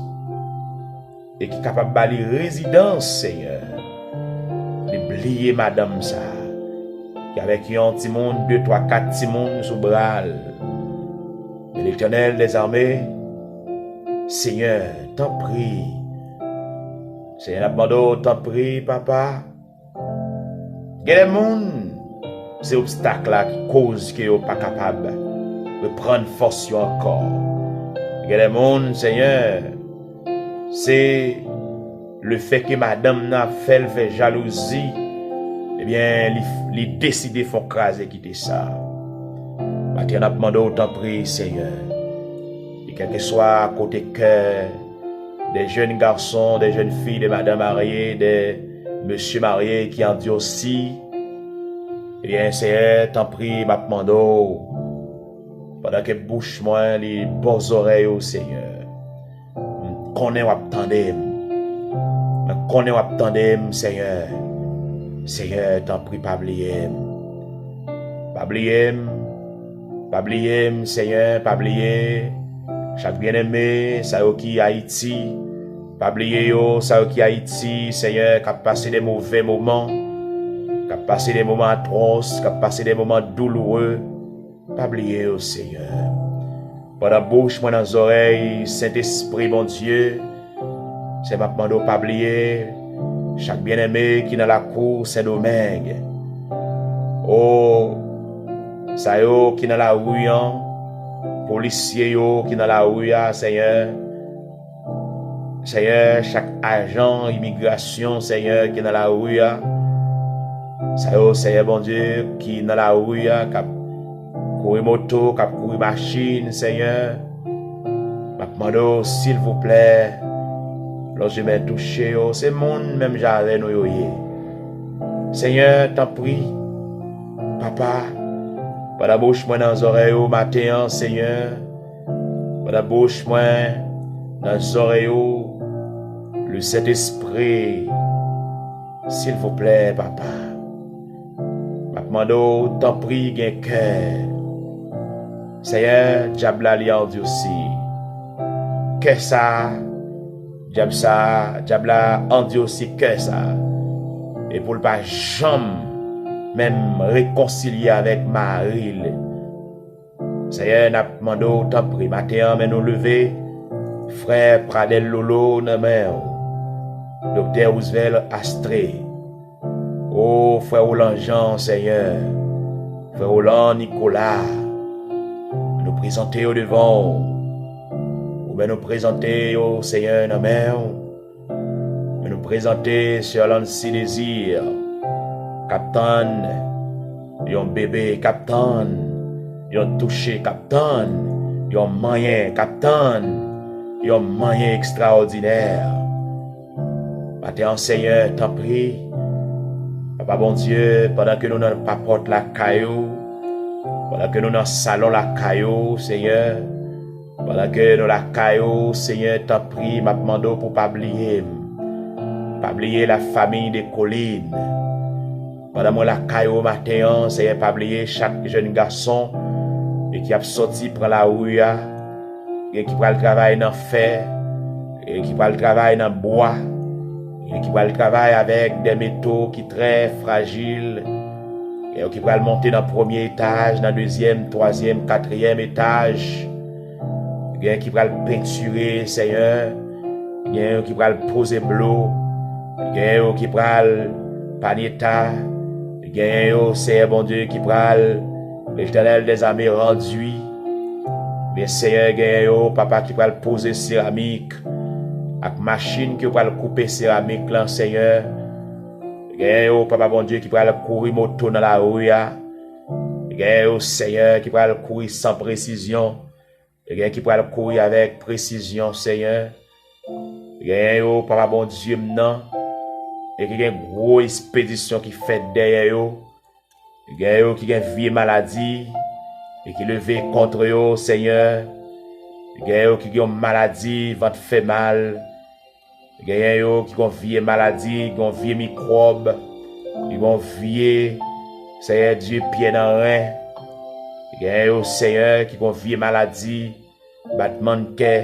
Et qui est capable de résidence, Seigneur. D'oublier madame ça. Qui avec un petit monde, 2, 3, 4 petits monde sous bras. Et l'Éternel des armées, Seigneur, t'en prie. Seigneur, t'en prie, papa. Il y a des monde, ces obstacles-là qui causent qu'ils ne sont pas capables de prendre force encore. Il y a des monde, Seigneur, c'est le fait que madame n'a fait jalousie, eh bien, il décide de faire craser quitter ça. Maintenant, on a demandé autant prier, Seigneur. Et quel que soit à côté cœur, des jeunes garçons, des jeunes filles, des madames mariées, des monsieur mariés qui en dit aussi, eh bien, Seigneur, t'en prie, m'a demandé, pendant que bouche moi les bonnes oreilles au Seigneur. Connais ou attendez, connais ou attendez, Seigneur. Seigneur, t'en prie, pas oublier, Pas oublier, Seigneur, pas oublier chaque bien-aimé, ça qui Haïti. Pas oublier yo, ça qui Haïti, Seigneur, qui a passé des mauvais moments, qui a passé des moments atroces, qui a passé des moments douloureux. Pas oublier yo, Seigneur. Pas dans la bouche, moi dans les oreilles, Saint-Esprit, mon Dieu. C'est ma demande pas oublier chaque bien-aimé qui est dans la cour Saint-Domingue. Oh, ça yo qui est dans la rue, policier yo qui est dans la rue, Seigneur. Seigneur, chaque agent immigration, Seigneur, qui est dans la rue, Seigneur, bon Dieu, qui est dans la rue, qui a couru moto, qui a couru machine, Seigneur. Je demande, s'il vous plaît, lorsque je m'ai touché, c'est monde même j'avais nous. Seigneur, t'en prie, Papa, pas la bouche moi dans les oreilles au matin, Seigneur. Pas la bouche moi dans les oreilles, le Saint-Esprit, s'il vous plaît, Papa. M'apmando, t'en prie, gain cœur. Seigneur, diable a dit aussi. Que ça, diable a dit aussi que ça. Et pour ne pas jamais même réconcilier avec Marie. Seigneur, m'apmando, t'en prie, matin, mais nous lever, frère Pradel Lolo, non Docteur Roosevelt Astré. Oh, frère Roland Jean, Seigneur. Frère Roland Nicolas. Nous présenter au devant. Ou bien nous présenter au Seigneur, nous présenter sur Lancy Désir. Captain. Yon bébé, Captain. Yon touché, Captain. Yon moyen, Captain. Yon moyen extraordinaire. Matin, Seigneur, t'en prie. Papa bon Dieu, pendant que nous n'avons pas porte la caillou, pendant que nous dans le salon la caillou, Seigneur, pendant que nous la caillou, Seigneur, t'en prie, m'a demandé pour pas oublier la famille des collines. Pendant moi la caillou matin, Seigneur, pas oublier chaque jeune garçon et qui a sorti prendre la rue, et qui prend le travail dans le fer, et qui prend le travail dans le bois. Et qui va le travailler avec des métaux qui sont très fragiles. Et qui va le monter dans le premier étage, dans le deuxième, troisième, quatrième étage. Et qui va le peinturer, Seigneur. Et qui va le poser bleu. Et qui va le paneta. Et Seigneur, bon Dieu, qui va l'éternel des armées rendu. Mais Seigneur, papa qui va le poser céramique. Avec machine qui va le couper céramique là, Seigneur. Gagne papa bon Dieu qui va le courir moto dans la rue. Gagne Seigneur qui va le courir sans précision. Gagne qui va le courir avec précision, Seigneur. Gagne papa bon Dieu maintenant. Et qui a une grosse expédition qui fait derrière yo. Gagne qui a une vieille maladie et qui levé contre yo, Seigneur. Gagne qui a une maladie, va te faire mal. Gagne qui a une vieille maladie, qui a une vieille microbe, qui a une vieille, Seigneur Dieu, pied dans le rein. Gagne Seigneur qui a une vieille maladie, battement de cœur.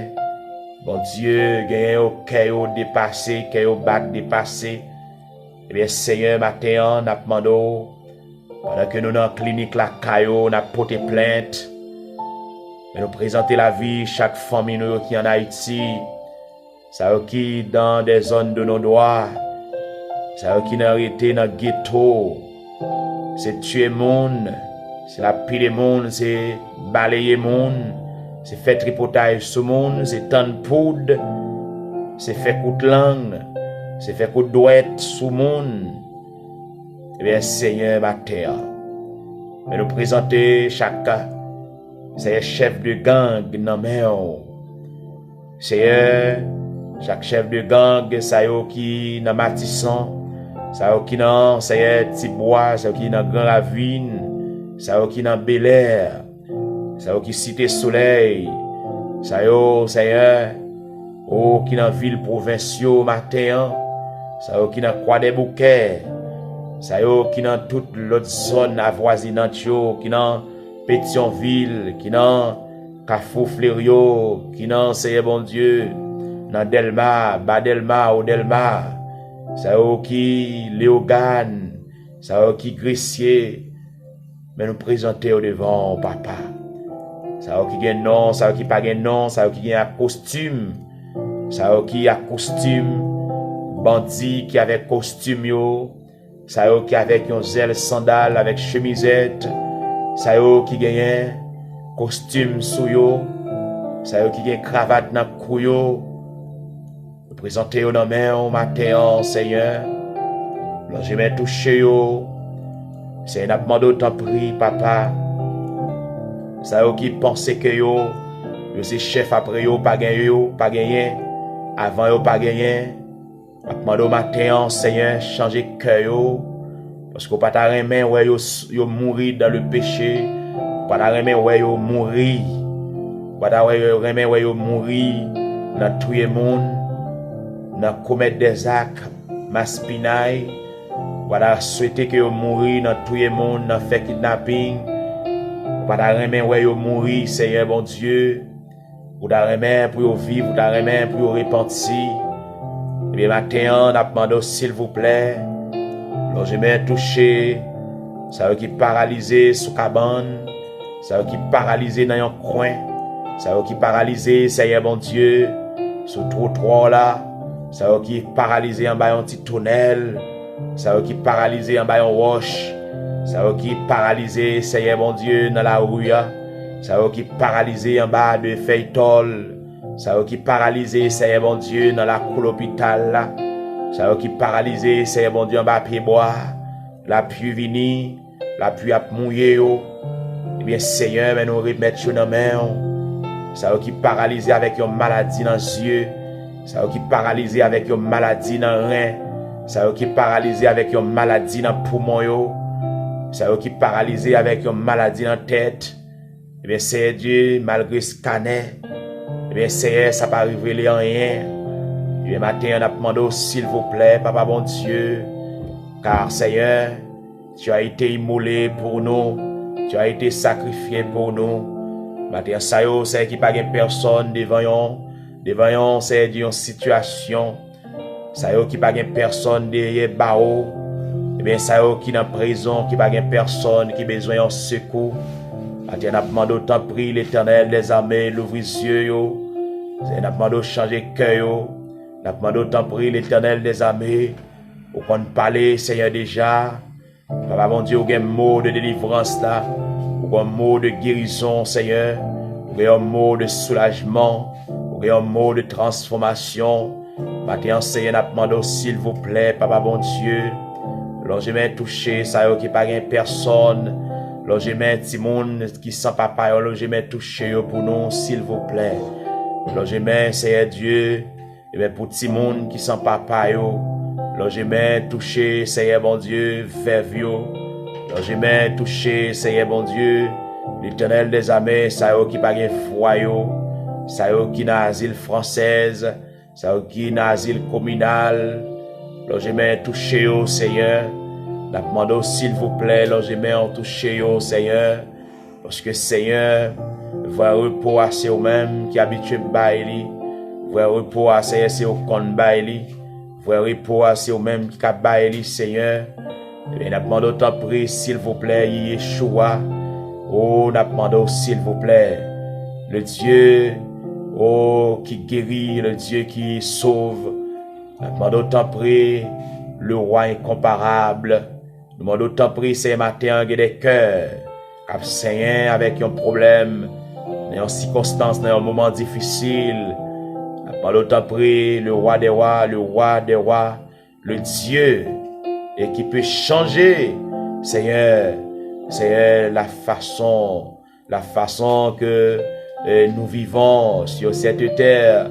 Bon Dieu, gagne au cœur dépassé, cœur bac dépassé. Eh bien, Seigneur, matin, n'a demandé, pendant que nous dans la clinique, la caillou, n'a porté plainte. Mais nous présenter la vie, chaque famille qui est en Haïti, ça qui dans des zones de nos droits, ça qui n'a arrêté dans le ghetto, c'est tuer monde, c'est la pile monde, c'est balayer monde, c'est faire tripotage sur monde, c'est tendre poudre, c'est faire coup de langue, c'est faire coup de douette sur monde. Eh bien, Seigneur, ma terre, mais nous présenter chacun. C'est un chef de gang dans main. C'est chaque chef de gang, ça y qui dans Matisson, ça y qui dans Tibois, ça y qui dans Grand Ravine, ça y qui dans Bel Air, ça y qui Cité Soleil, ça y qui dans ville provinciaux matin, ça y qui dans Croix des Bouquets, ça y qui dans toute l'autre zone avoisinante, qui dans Pétionville, qui dans Carrefour Flerio, qui dans Seigneur bon Dieu, dans Delma, Badelma, Odelma, ça qui Léogane, ça qui Grissier, mais nous présenter au devant, papa. Ça qui gagne non, ça qui pas gagne non, ça qui gagne un costume, ça qui a costume, bandit qui avec costume yo, ça qui avec un zèle sandal avec chemisette, ça qui gagne costume sou yo, ça qui gagne cravate dans cou yo. Nous présenter au nom au matin, Seigneur. Là je vais toucher yo. C'est n'a demandé t'en prie papa. Ça qui pensait que yo c'est chef après yo pas gagné avant yo pas gagné. Demandé au matin Seigneur changer cœur yo parce que pas ta remen ouais yo mourir dans le péché, pas ta remen ouais yo mourir, pas ta remen ouais yo mourir dans tout le monde, dans commettre des actes maspinaille, pas souhaiter que yo mourir dans tout le monde, dans faire kidnapping. Ou ta remen ouais yo mourir, Seigneur bon Dieu. Ou ta remen pour yo vivre, ou ta remen pour yo repentir. Et bien matin, on a demandé s'il vous plaît. Alors je vais toucher ça qui paralysé sous cabane, ça qui paralysé dans un coin, ça qui paralysé, Seigneur bon Dieu, sur trottoir là, ça qui paralysé en bas un petit tunnel, ça qui paralysé en bas un roche. Ça qui paralysé, Seigneur mon Dieu, dans la rue. Ça qui paralysé en bas de feuilletol. Ça qui paralysé, Seigneur mon Dieu, dans la cour l'hôpital. Ça qui paralysé, Seigneur mon Dieu, en bas pied bois. La pluie vini, la pluie a mouillé. Eh bien, Seigneur, mais nous remettons dans main. Ça qui paralysé avec une maladie dans les yeux. Ça qui paralysé avec une maladie dans le rein. Ça qui paralysé avec une maladie dans le poumon. Ça qui paralysé avec une maladie dans la tête. Eh bien, Seigneur Dieu, malgré ce scanner, eh bien, Seigneur, ça va pas révéler rien. Eh bien, matin, on a demandé, s'il vous plaît, Papa bon Dieu, car Seigneur, tu as été immolé pour nous, tu as été sacrifié pour nous. Matin, ça y est, c'est qui pas de personne devant c'est une situation. Ça y est, qui pas de personne derrière Bao. Eh bien, ça y est, qui dans prison, qui pas de personne qui besoin de secours. Matin, on a demandé autant prie l'Éternel des armées, l'ouvrir les yeux. On a demandé de changer le cœur. On a demandé autant prie l'Éternel des armées. Pour qu'on parle, Seigneur, déjà. Papa, mon Dieu, il y a un mot de délivrance là. Il y a un mot de guérison, Seigneur. Il y a un mot de soulagement. Il y a un mot de transformation. Maintenant, Seigneur, on a demandé, s'il vous plaît, Papa, mon Dieu. Alors, je vais toucher, ça y est, qui pas personne. Alors, je mets un petit monde qui sent papa. Alors, je vais toucher pour nous, s'il vous plaît. Alors, je mets, Seigneur Dieu, et bien pour petit monde qui sent papa. Alors, je vais toucher, Seigneur bon Dieu, vers vous. Alors, je vais toucher, Seigneur bon Dieu, l'Éternel des armées, ça y est, qui pas foi. Ça y est, qui n'a asile française. Ça y est, qui n'a asile communal. Alors, je vais toucher, Seigneur. La demande s'il vous plaît, là je mets en toucher au Seigneur, parce que Seigneur, voit repos à ceux-mêmes qui habituent baili, voit repos à ceux au compte baili, voit repos à ceux-mêmes qui baili Seigneur. Et la demande autant prie s'il vous plaît, Yeshua. Oh, la demande s'il vous plaît, le Dieu, oh qui guérit, le Dieu qui sauve. La demande autant prie, le roi incomparable. Nous demandons autant prier ces matins des cœurs, cap Seigneur avec un problème, dans une circonstance, dans un moment difficile. Nous demandons autant prier le roi des rois, le Dieu, et qui peut changer, Seigneur, la façon que nous vivons sur cette terre,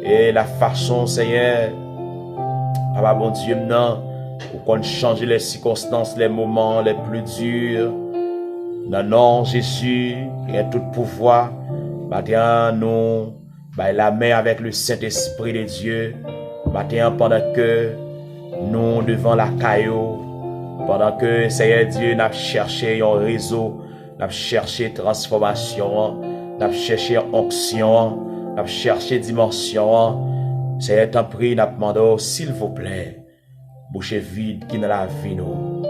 et la façon, Seigneur, Papa bon Dieu, maintenant, pour qu'on change les circonstances, les moments les plus durs. Dans le nom de Jésus, qui a tout pouvoir, maintenant nous, la main avec le Saint-Esprit de Dieu, maintenant pendant que nous devant la caillou, pendant que Seigneur Dieu n'a cherché un réseau N'a cherché transformation, n'a cherché onction, n'a cherché dimension. Seigneur, t'en prie, n'a demandé, s'il vous plaît, bouche vide qui dans la vie nous.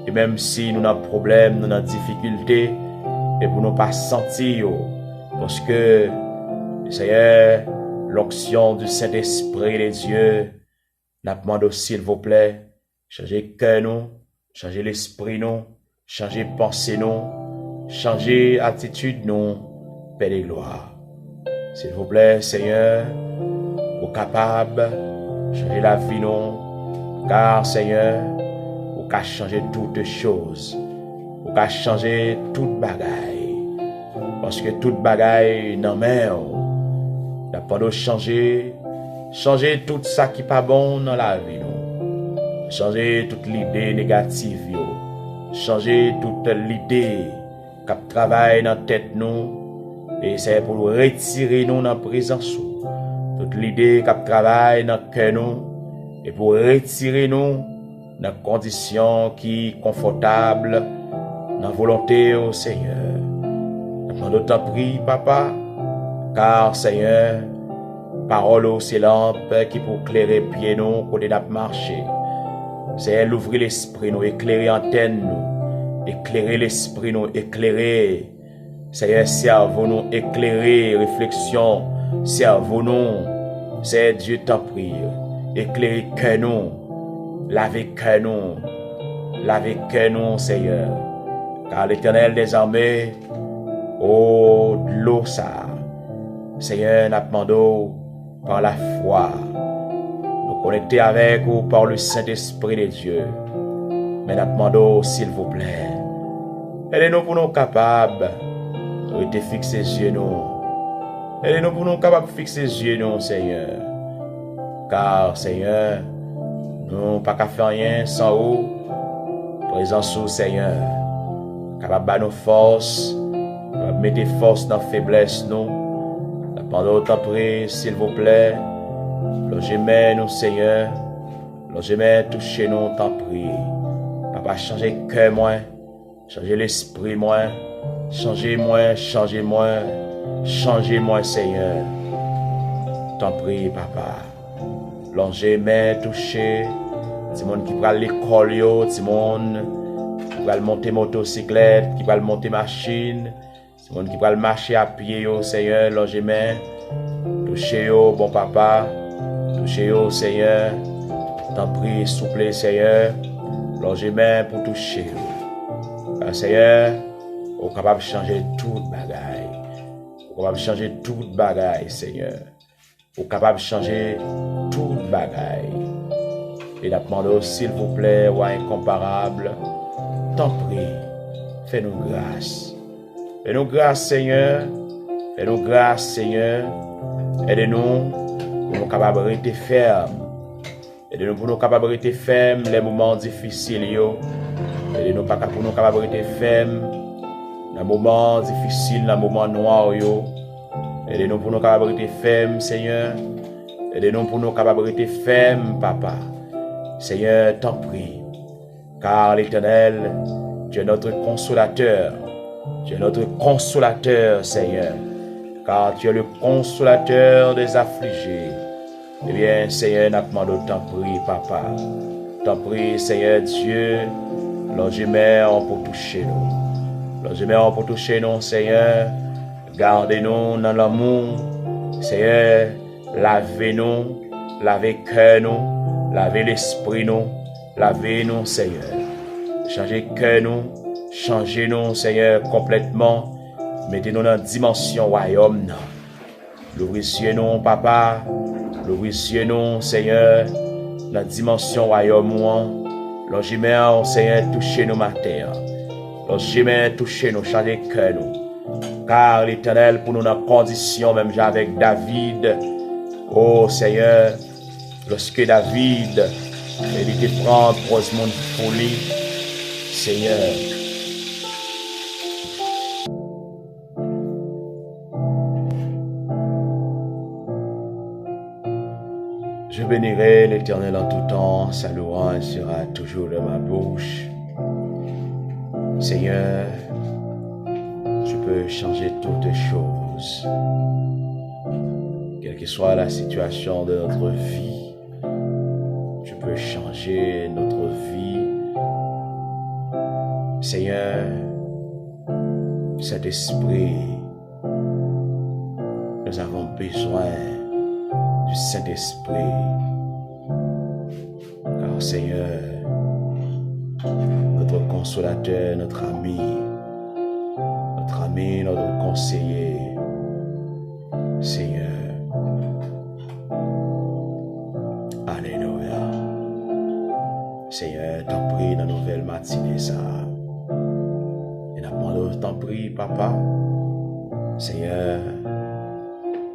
Et même si nous avons problème, nous avons difficulté, et pour nous pas sentir, parce que, Seigneur, l'onction du Saint-Esprit de Dieu, n'a demandé, s'il vous plaît, changer cœur nous, changer l'esprit nous, changer pensée nous, changer attitude nous, Père de gloire. S'il vous plaît, Seigneur, vous capable de changer la vie nous, car Seigneur, vous pouvez changer toutes choses, vous pouvez changer toute bagaille, parce que toute bagaille n'en met, n'a pas de changer tout ça qui n'est pas bon dans la vie nous, changer toute l'idée négative, changer toute l'idée qui travaille dans la tête nous, et c'est pour retirer nous dans la présence. Toute l'idée qui travaille dans le cœur nous, et pour retirer nous dans la condition qui est confortable, dans la volonté au Seigneur. Nous t'en prie, Papa, car Seigneur, parole c'est lampe qui pour éclairer pieds nous, côté d'ap marcher. C'est l'ouvrir l'esprit nous, éclairer antenne nous, éclairer l'esprit nous, éclairer. Seigneur, cerveau nous, éclairer réflexion, cerveau nous. C'est Dieu t'en prie, éclairer cœur nous, laver cœur nous, Seigneur. Car l'Éternel des armées, oh, de l'eau ça, Seigneur, n'a demandé par la foi, nous connecter avec vous par le Saint-Esprit de Dieu. Mais n'a demandé, s'il vous plaît, aidez-nous pour nous capables de fixer les yeux nous. Aidez-nous pour nous capables de fixer les yeux nous, Seigneur. Car, Seigneur, nous n'avons pas qu'à faire rien sans vous. Présence au Seigneur. Capable de nos forces, capable de mettre force dans la faiblesse nous. Pendant autant prier, s'il vous plaît, logez-moi nous, Seigneur. Logez-moi, touchez-nous, t'en prie. Papa, changez le cœur, moi. Changez l'esprit, moi. Changez-moi, changez-moi, Seigneur. T'en prie, Papa. Longez-moi, touchez. Ti monde qui va à l'école, ti monde qui va monter motocyclette, qui va monter machine. Ti monde qui va marcher à pied, Seigneur. Longez-moi. Touchez, bon Papa. Touchez, Seigneur. T'en prie, souple, Seigneur. Longez-moi pour toucher. Seigneur, vous êtes capable de changer toute bagaille. Vous êtes capable de changer toute bagaille, Seigneur. Vous êtes capable de changer toute bagaille. Et nous demandons, s'il vous plaît, ou incomparable, t'en prie, fais-nous grâce. Fais-nous grâce, Seigneur. Fais-nous grâce, Seigneur. Aidez-nous pour nous capables de rester fermes. Aidez-nous pour nous capables de rester fermes les moments difficiles. Aidez-nous pour nous capables de rester fermes dans les moments difficiles, dans les moments noirs. Aidez-nous pour nous capables de rester fermes, Seigneur. Aidez-nous pour nous capables de rester fermes, Papa. Seigneur, t'en prie. Car l'Éternel, tu es notre consolateur. Tu es notre consolateur, Seigneur. Car tu es le consolateur des affligés. Eh bien, Seigneur, nous t'en prie, Papa. T'en prie, Seigneur Dieu. Logez-moi pour toucher nous. Logez-moi pour toucher nous, Seigneur. Gardez-nous dans l'amour. Seigneur, lavez-nous. Lavez cœur nous. Lavez l'esprit nous. Lavez-nous, Seigneur. Changez cœur nous. Changez-nous, Seigneur, complètement. Mettez-nous dans la dimension royaume. L'ouvrez-nous, Papa. L'ouvrez-nous, Seigneur, dans la dimension royaume. Logez-moi, Seigneur, touchez-nous ma terre. Logez-moi, touchez-nous, changez cœur nous. Car l'Éternel, pour nous dans la condition, même avec David, oh Seigneur, lorsque David, il était prendre pour Osmond folie, Seigneur, je bénirai l'Éternel en tout temps, sa louange sera toujours dans ma bouche. Seigneur, peux changer toutes choses. Quelle que soit la situation de notre vie, tu peux changer notre vie. Seigneur, cet esprit, nous avons besoin du Saint-Esprit. Car Seigneur, notre consolateur, notre ami, notre conseiller, Seigneur. Alléluia. Seigneur, t'en prie dans nos nouvelles matinées, ça. Et nous t'en prie, Papa. Seigneur,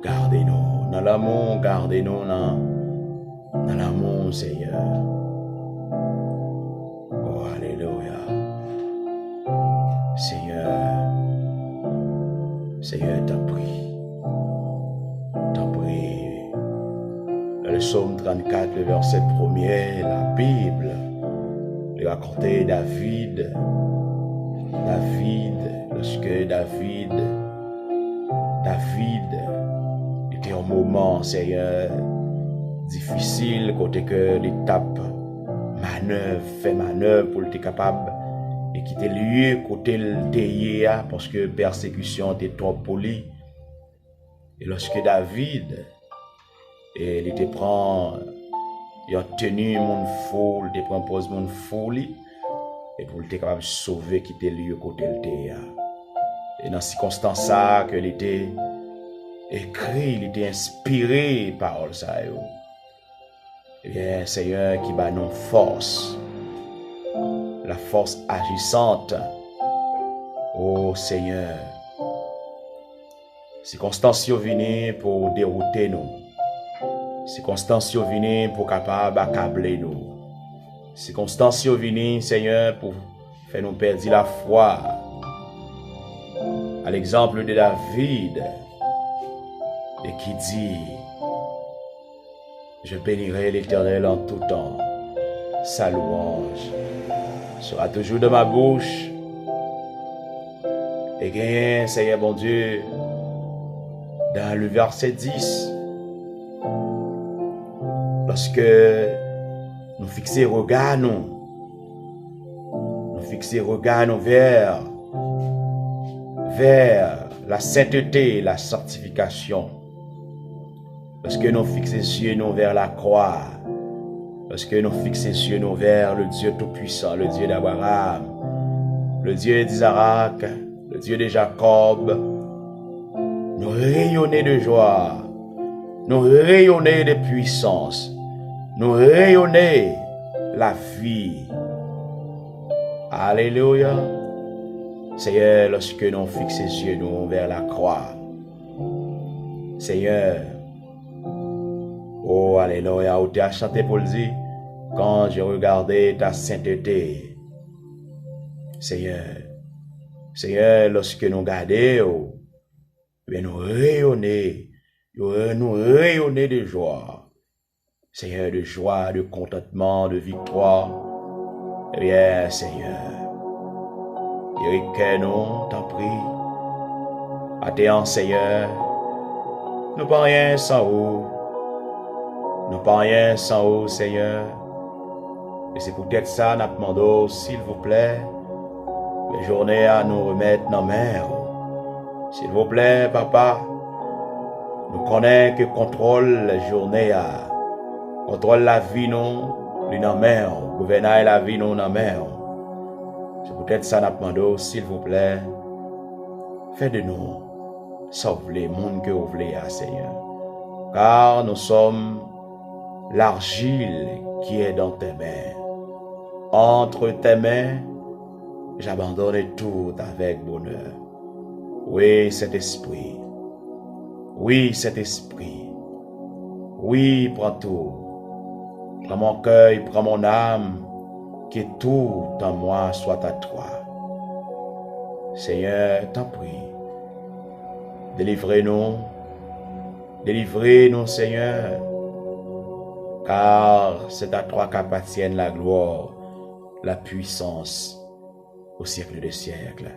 gardez-nous dans l'amour, gardez-nous dans l'amour, Seigneur. Oh, Alléluia. Seigneur, t'en prie. T'en prie. Dans le psaume 34, le verset 1er, la Bible, lui racontait David, lorsque David était un moment, Seigneur, difficile, côté que l'étape fait manœuvre pour être capable de quitter le lieu, côté le déyé, parce que persécution était trop polie. Et lorsque David, il était prend, il a tenu mon foule, il prend pose mon folie, et pour être capable de sauver, quitter le lieu, côté le déyé. Et dans ces circonstances-là, qu'il était écrit, il était inspiré par ça. Eh bien, Seigneur, qui bat nos forces, la force agissante. Oh Seigneur, circonstances viennent pour dérouter nous. Circonstances viennent pour capable accabler nous. Circonstances viennent, Seigneur, pour faire nous perdre la foi. À l'exemple de David, et qui dit, je bénirai l'Éternel en tout temps. Sa louange sera toujours de ma bouche. Et bien, Seigneur bon Dieu, dans le verset 10, lorsque nous fixons regard vers la sainteté, la sanctification. Lorsque nous fixons les yeux vers la croix, lorsque nous fixons les yeux vers le Dieu Tout-Puissant, le Dieu d'Abraham, le Dieu d'Isaac, le Dieu de Jacob, nous rayonnons de joie, nous rayonnons de puissance, nous rayonnons la vie. Alléluia. Seigneur, lorsque nous fixons les yeux vers la croix, Seigneur, oh, alléluia, où tu as chanté pour le dire, quand j'ai regardé ta sainteté. Seigneur, lorsque nous regardons, nous rayonnons de joie. Seigneur, de joie, de contentement, de victoire. Eh bien, Seigneur, et nous t'en prie, attéant, Seigneur, nous pas rien sans vous. Nous pas rien sans vous, Seigneur. Et c'est peut-être ça, nous demandons, s'il vous plaît, les journées à nous remettre dans la main. S'il vous plaît, Papa, nous connaissons que contrôle la journée, contrôle la vie, nous, dans la main, gouverner la vie, nous, dans la main. C'est peut-être ça, nous demandons, s'il vous plaît, faites de nous, sauve les mondes que vous voulez, Seigneur. Car nous sommes l'argile qui est dans tes mains. Entre tes mains, j'abandonne tout avec bonheur. Oui, cet esprit. Oui, cet esprit. Oui, prends tout. Prends mon cœur, prends mon âme, que tout en moi soit à toi. Seigneur, t'en prie. Délivrez-nous. Délivrez-nous, Seigneur. Car c'est à toi qu'appartiennent la gloire, la puissance au siècle des siècles.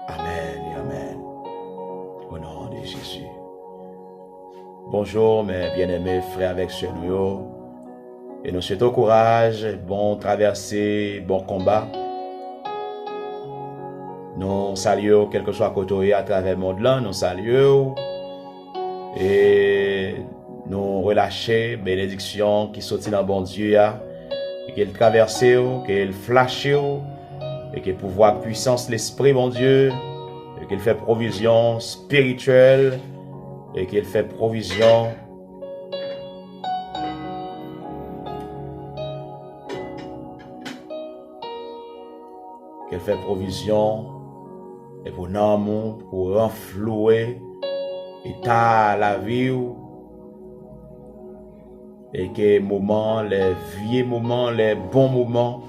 Amen et amen. bonjour, mes bien-aimés frères avec sœurs nous. Et nous souhaitons courage, bon traversée, bon combat. Nous saluons, quel que soit côté à travers le monde là, nous saluons. Et nous relâcher bénédiction qui sortit dans bon Dieu, et qu'elle traverse, qu'elle flash, et qu'elle pouvoir puissance l'esprit, mon Dieu, et qu'elle fait provision spirituelle, et qu'elle fait provision et pour l'amour, pour renflouer état la vie, et que les moments, les vieux moments, les bons moments,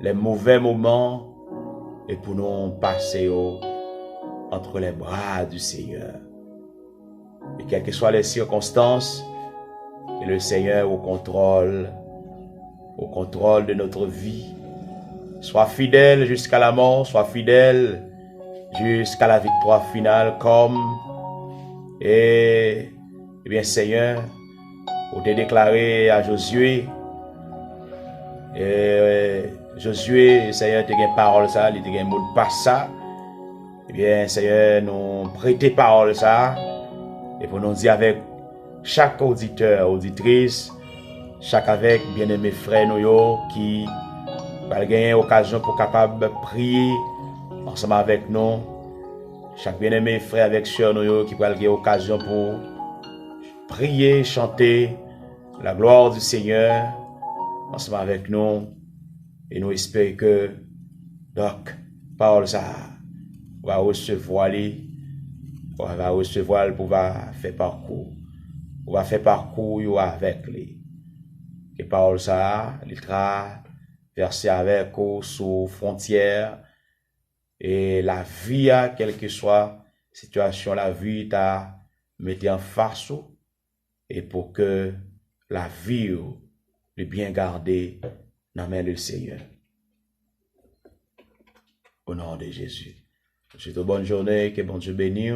les mauvais moments, et pour nous passer entre les bras du Seigneur. Et quelles que soient les circonstances, et le Seigneur au contrôle de notre vie. Sois fidèle jusqu'à la mort, sois fidèle jusqu'à la victoire finale, comme et bien Seigneur, vous t'ai déclaré à Josué, et Josué, Seigneur, tu as une parole ça, tu as un mot de passe ça. Eh bien, Seigneur, nous prêtons parole ça, et pour nous dire avec chaque auditeur, auditrice, chaque avec bien-aimé frère nous qui va gagner occasion pour capable prier ensemble avec nous. Chaque bien-aimé frère avec sœur nous qui va gagner occasion pour prier, chanter la gloire du Seigneur ensemble avec nous. Et nous espérons que donc parole ça va recevoir pour faire parcours. On va faire parcours avec lui. Que parole ça, il traverser avec vous sous frontière et la vie, quelle que soit situation, la vie t'a mis en face et pour que la vie le bien gardée dans la main du Seigneur. Au nom de Jésus. Je souhaite une bonne journée, que bon Dieu bénisse,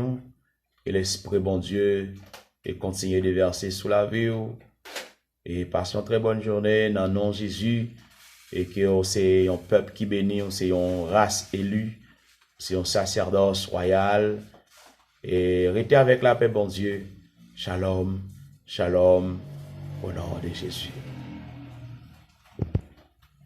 que l'Esprit bon Dieu et continue de verser sous la vie. Et passez une très bonne journée dans le nom de Jésus. Et que c'est un peuple qui bénit, c'est une race élue, c'est un sacerdoce royal. Et restez avec la paix, bon Dieu. Shalom, shalom, au nom de Jésus.